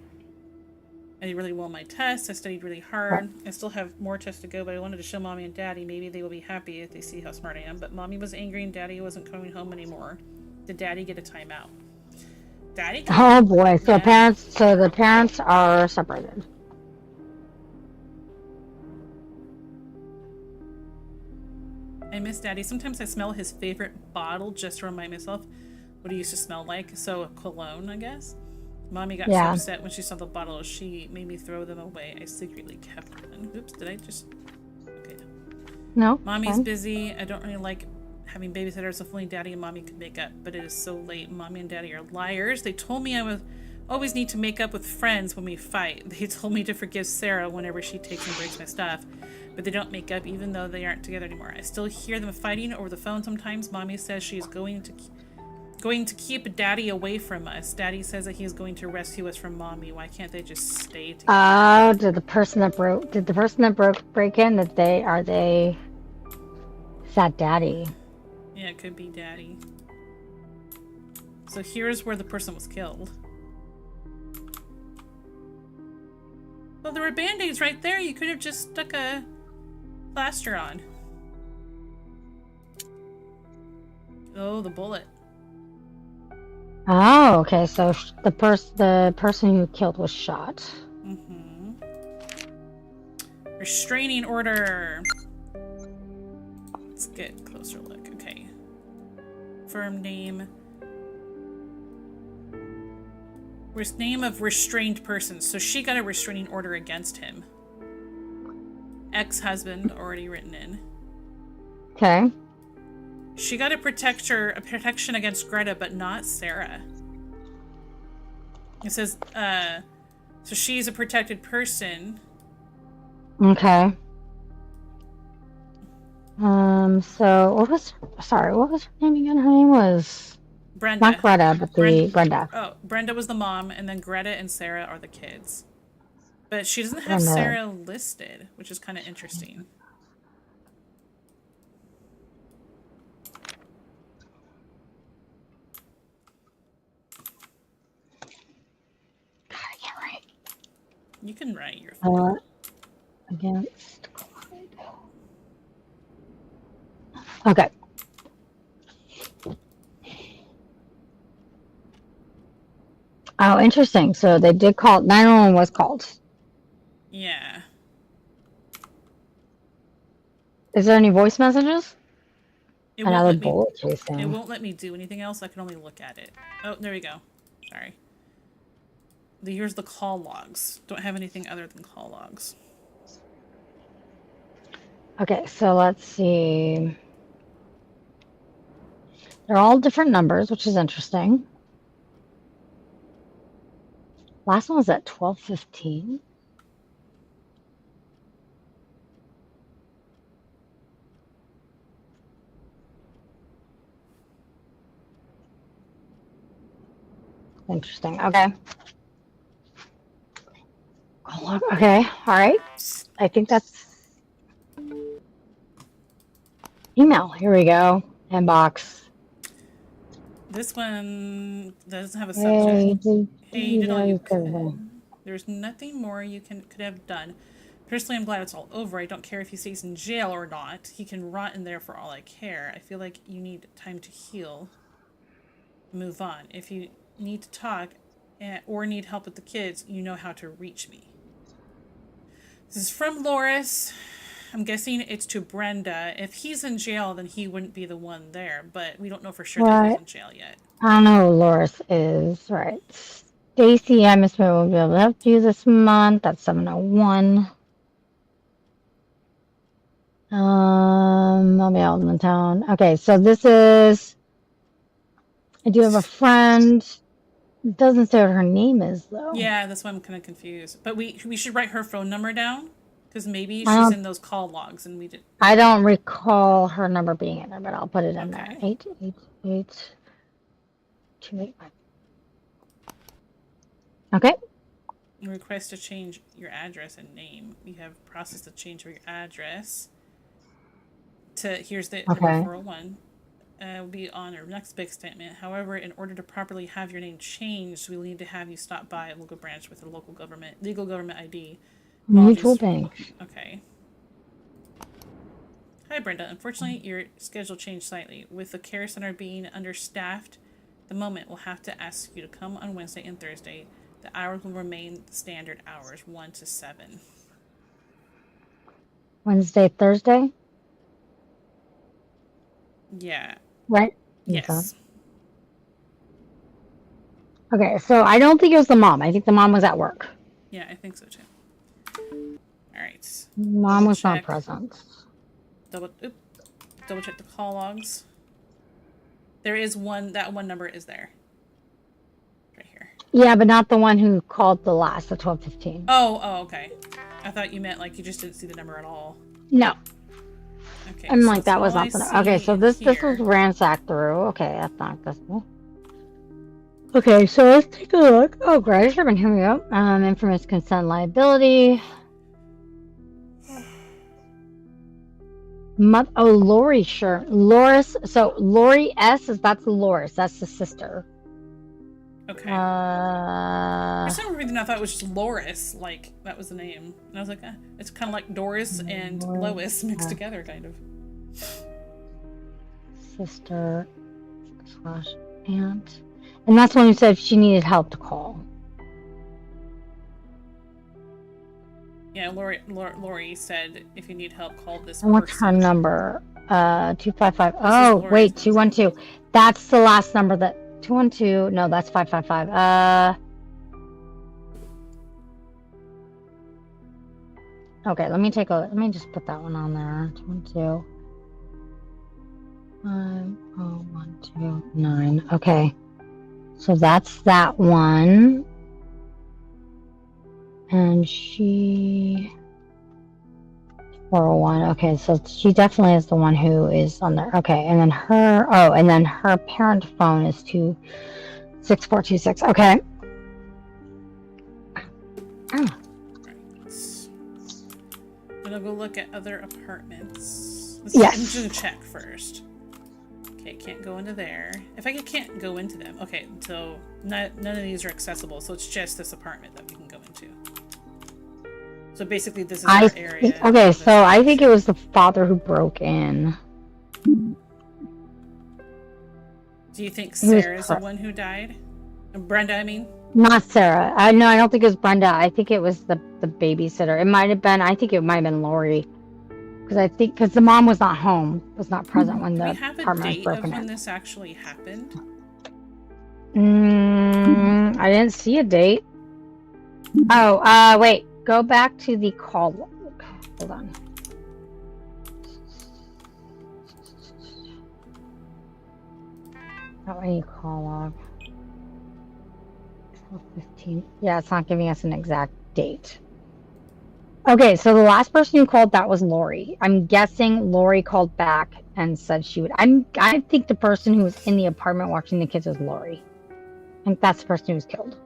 I did really well on my tests. I studied really hard. I still have more tests to go, but I wanted to show Mommy and Daddy. Maybe they will be happy if they see how smart I am. But Mommy was angry and Daddy wasn't coming home anymore. Did Daddy get a timeout? Daddy? Oh boy. So Yeah. the parents are separated. I miss Daddy. Sometimes I smell his favorite bottle just to remind myself what he used to smell like. So, a cologne, I guess. Mommy got so upset when she saw the bottle, she made me throw them away. I secretly kept one. Oops, did I just... Okay. No. Mommy's busy. I don't really like having babysitters, so if only Daddy and Mommy could make up. But it is so late. Mommy and Daddy are liars. They told me I would always need to make up with friends when we fight. They told me to forgive Sarah whenever she takes and breaks my stuff. But they don't make up even though they aren't together anymore. I still hear them fighting over the phone sometimes. Mommy says she's going to keep Daddy away from us. Daddy says that he's going to rescue us from Mommy. Why can't they just stay together? Oh, did the person that break in, is that Daddy? Yeah, it could be Daddy. So here's where the person was killed. Well, there were band-aids right there. You could have just stuck a plaster on. Oh, the bullet. Oh, okay. So the person who killed was shot. Mm-hmm. Restraining order. Let's get a closer look. Okay. Firm name. Name of restrained person. So she got a restraining order against him. Ex-husband already written in. Okay. She got a protection against Greta, but not Sarah. It says, so she's a protected person. Okay. So what was her name again? Her name was Brenda. not Greta, but Brenda. Oh, Brenda was the mom, and then Greta and Sarah are the kids. But she doesn't have Brenda. Sarah listed, which is kind of interesting. God, I can't write. You can write your Against Clyde. Okay. Oh, interesting. So they did call. 911 was called. Yeah. Is there any voice messages? It won't Another let me. bullet chasing. It won't let me do anything else. I can only look at it. Oh, there we go. Sorry. Here's the call logs. Don't have anything other than call logs. Okay, so let's see. They're all different numbers, which is interesting. Last one was at 12:15. Interesting. Okay. Okay. All right. I think that's email. Here we go. Inbox. This one doesn't have a subject. Hey, you did all you could. There's nothing more you could have done. Personally, I'm glad it's all over. I don't care if he stays in jail or not. He can rot in there for all I care. I feel like you need time to heal. Move on. If you need to talk or need help with the kids, you know how to reach me. This is from Loris. I'm guessing it's to Brenda. If he's in jail, then he wouldn't be the one there, but we don't know for sure that he's in jail yet. I don't know who Loris is. Right. Stacy, I miss my will be able to help you this month. That's 701. I'll be out in the town. Okay, so this is. I do have a friend. It doesn't say what her name is though. Yeah, that's why I'm kind of confused. But we should write her phone number down because maybe she's in those call logs and we did. I don't recall her number being in there, but I'll put it in there. 888 285. Okay. Request to change your address and name. You have processed the change of your address to here's the number 401. will be on our next big statement. However, in order to properly have your name changed, we'll need to have you stop by a local branch with a legal government ID. Mutual Apologies. bank. Okay. Hi, Brenda. Unfortunately, your schedule changed slightly. With the care center being understaffed, the moment we'll have to ask you to come on Wednesday and Thursday. The hours will remain the standard hours, 1 to 7. Wednesday, Thursday? Yeah. Right? Yes. Okay, so I don't think it was the mom. I think the mom was at work. Yeah, I think so too. All right. Mom was not check. present. Double check the call logs. There is one. That one number is there. Right here. Yeah, but not the one who called the 12:15. Oh, okay. I thought you meant like you just didn't see the number at all. No. Okay. I'm so like, that was all not I the. Okay, so see this here- was ransacked through. Okay, that's not accessible. Okay, so let's take a look. Oh, great. Here we go. Infamous consent liability. Lori, sure. Loris. So Lori S. That's Loris. That's the sister. Okay. For some reason, I thought it was just Loris. Like that was the name, and I was like, it's kind of like Doris and Lois mixed together, kind of. Sister / aunt. And that's when you said she needed help to call. Yeah, Lori said if you need help, call this And what's her person. number? 255. This is Oh, Lori's wait, number. 212. That's the last number that 212. No, that's 555. Okay, let me just put that one on there. 212. 50129. Okay. So that's that one. And she 401. Okay, so she definitely is the one who is on there. Okay, and then her parent phone is 26426. Okay. Oh. I'm gonna go look at other apartments. Yes. I'm just gonna check first. Okay, can't go into there. If I can't go into them, okay. So none of these are accessible. So it's just this apartment that we can go into. So basically, this is our area. Okay, so I think it was the father who broke in. Do you think Sarah's the one who died? Brenda, I mean. Not Sarah. No, I don't think it was Brenda. I think it was the babysitter. It might have been. I think it might have been Lori. Because the mom was not home, was not present when the apartment was broken in. Do we have a date of when this actually happened? I didn't see a date. Oh, wait. Go back to the call log. Hold on. Not any call log. 15. Yeah, it's not giving us an exact date. Okay, so the last person who called, that was Lori. I'm guessing Lori called back and said she would. I think the person who was in the apartment watching the kids was Lori. I think that's the person who was killed.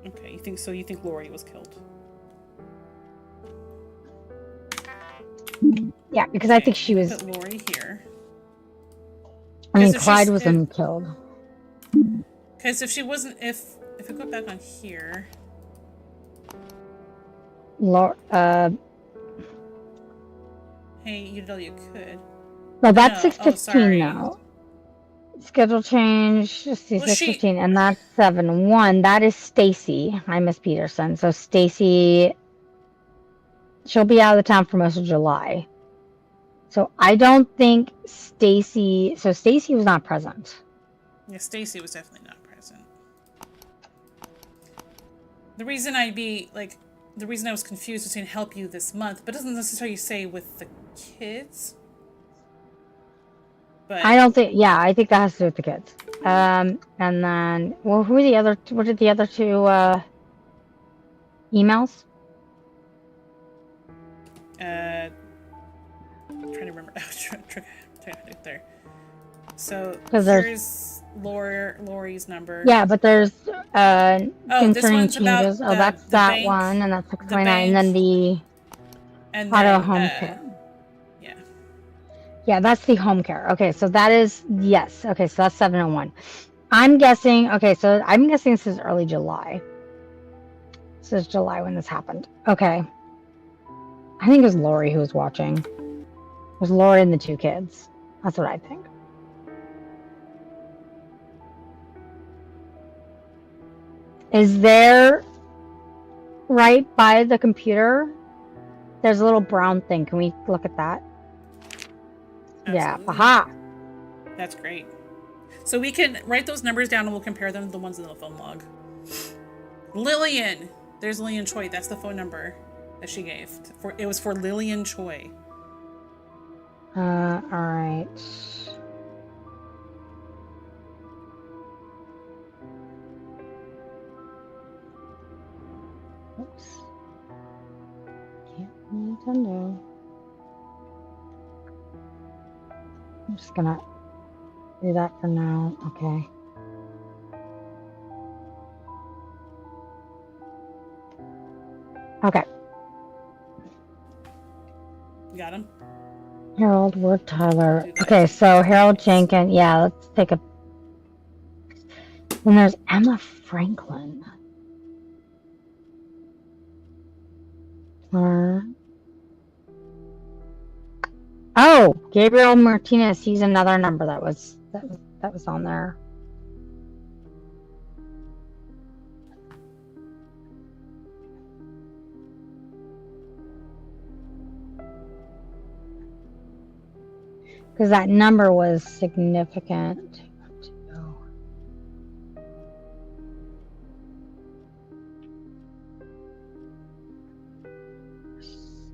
Okay, you think so? You think Lori was killed? Yeah, because I think she was. Put Lori here. I mean, Clyde wasn't killed. Because if she wasn't, if I go back on here. Hey, you know you could. No, that's No, 6:15 now. Schedule change. Let's see, 6:15, and that's 7:1. That is Stacy. Hi, Miss Peterson. So Stacy, she'll be out of the town for most of July. So I don't think Stacy. So Stacy was not present. Yeah, Stacy was definitely not present. The reason I was confused between help you this month, but doesn't necessarily say with the kids. But I don't think. Yeah, I think that has to do with the kids. And then, well, who are the other? What are the other two emails? I'm trying to remember. Trying to do it there. So there's Lori's number. Yeah, but there's this concerning one's about changes. That's that bank, one, and that's 629, and then the and auto then, home care. Yeah. Yeah, that's the home care. Okay, so that is, yes. Okay, so that's 701. I'm guessing, okay, so I'm guessing this is early July. This is July when this happened. Okay. I think it was Lori who was watching. It was Lori and the 2 kids. That's what I think. Is there, right by the computer, there's a little brown thing. Can we look at that? Yeah, Absolutely. aha. That's great. So we can write those numbers down and we'll compare them to the ones in the phone log. Lillian. There's Lillian Choi. That's the phone number that she gave. It was for Lillian Choi. All right. Oops. Can't Nintendo. I'm just gonna do that for now. Okay. Okay. Got him? Harold Ward Tyler. Okay, so Harold Jenkins. Yeah, let's take a. Then there's Emma Franklin. Oh, Gabriel Martinez. He's another number that was on there. Because that number was significant.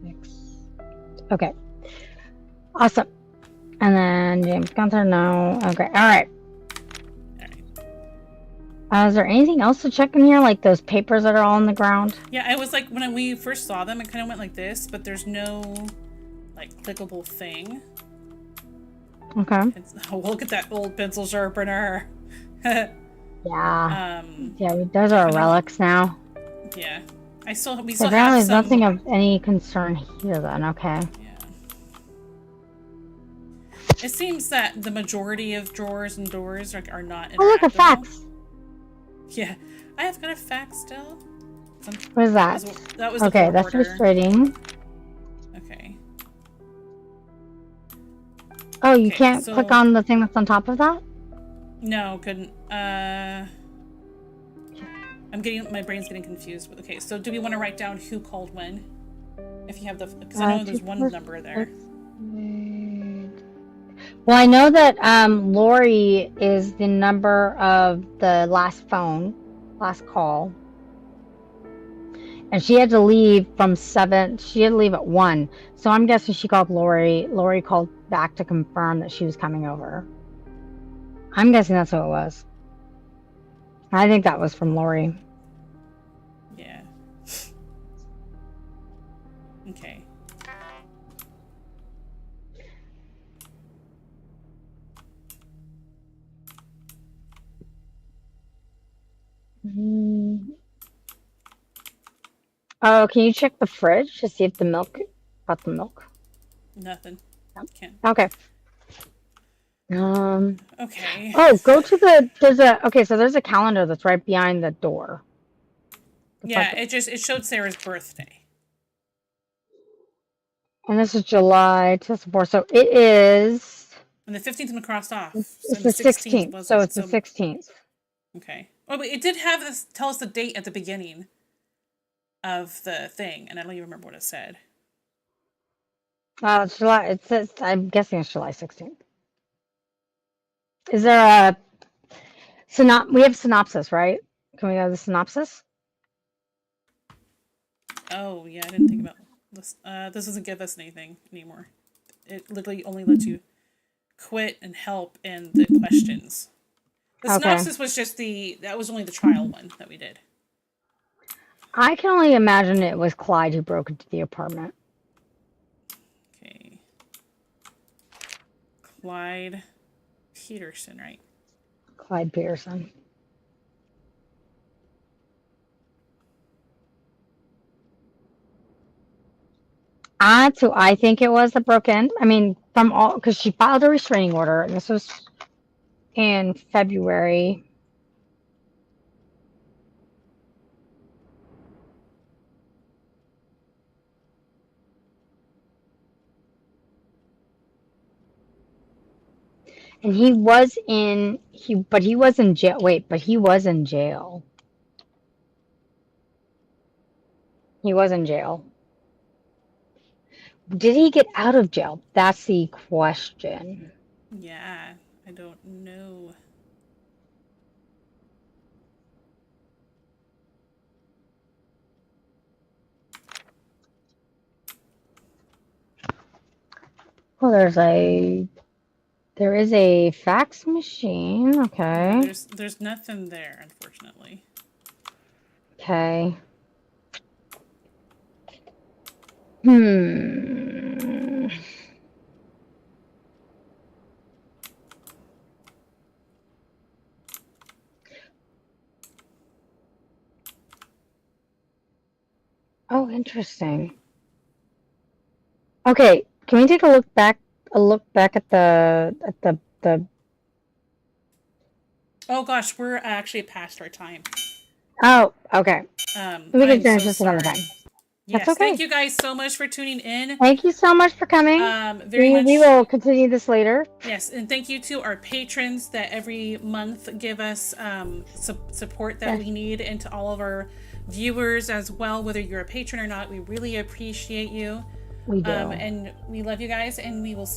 6. Okay. Awesome. And then James Gunther, no. Okay. All right. Is there anything else to check in here? Like those papers that are all on the ground? Yeah, it was like when we first saw them, it kind of went like this, but there's no like clickable thing. Okay. Oh, look at that old pencil sharpener. Yeah. Yeah, those are relics now. Yeah. We still So have there's some... nothing of any concern here then, okay. Yeah. It seems that the majority of drawers and doors are not interactable. Oh, look, a fax! Yeah. I have got a fax still. What is that? That was okay, the that's order. frustrating. Okay. Oh, you can't click on the thing that's on top of that? No, couldn't. My brain's getting confused. Okay, so do we want to write down who called when? If you have the, because I know there's one number there. Well, I know that Lori is the number of the last call. And she had to leave from 7, she had to leave at 1. So I'm guessing she called Lori. Lori called back to confirm that she was coming over. I'm guessing that's who it was. I think that was from Lori. Yeah. Okay. Oh, can you check the fridge to see if the milk got the milk? Nothing. Can't. Okay. Okay. Oh, go to there's a calendar that's right behind the door. Yeah, it showed Sarah's birthday. And this is July 2004, so it is. And the 15th one crossed off. It's the 16th. So it's the 16th. Okay. Oh, but it did have this tell us the date at the beginning of the thing, and I don't even remember what it said. It's July. It says, I'm guessing it's July 16th. Is there a we have synopsis, right? Can we go to the synopsis? Oh yeah, I didn't think about this. This doesn't give us anything anymore. It literally only lets you quit and help and the questions. The synopsis was just that was only the trial one that we did. I can only imagine it was Clyde who broke into the apartment. Okay. Clyde Peterson, right? Clyde Peterson. That's who I think it was that broke in. I mean, from all, because she filed a restraining order, and this was in February. And he was in jail. Wait, but he was in jail. He was in jail. Did he get out of jail? That's the question. Yeah, I don't know. Well, there is a fax machine. Okay. Yeah, there's nothing there, unfortunately. Okay. Oh, interesting. Okay, can we take a look back at the Oh gosh, we're actually past our time. Oh, okay. We can I'm finish so this another sorry. time. Yes, That's okay. thank you guys so much for tuning in. Thank you so much for coming. Very much. We will continue this later. Yes, and thank you to our patrons that every month give us support that we need, and to all of our viewers as well, whether you're a patron or not. We really appreciate you. We do. And we love you guys, and we will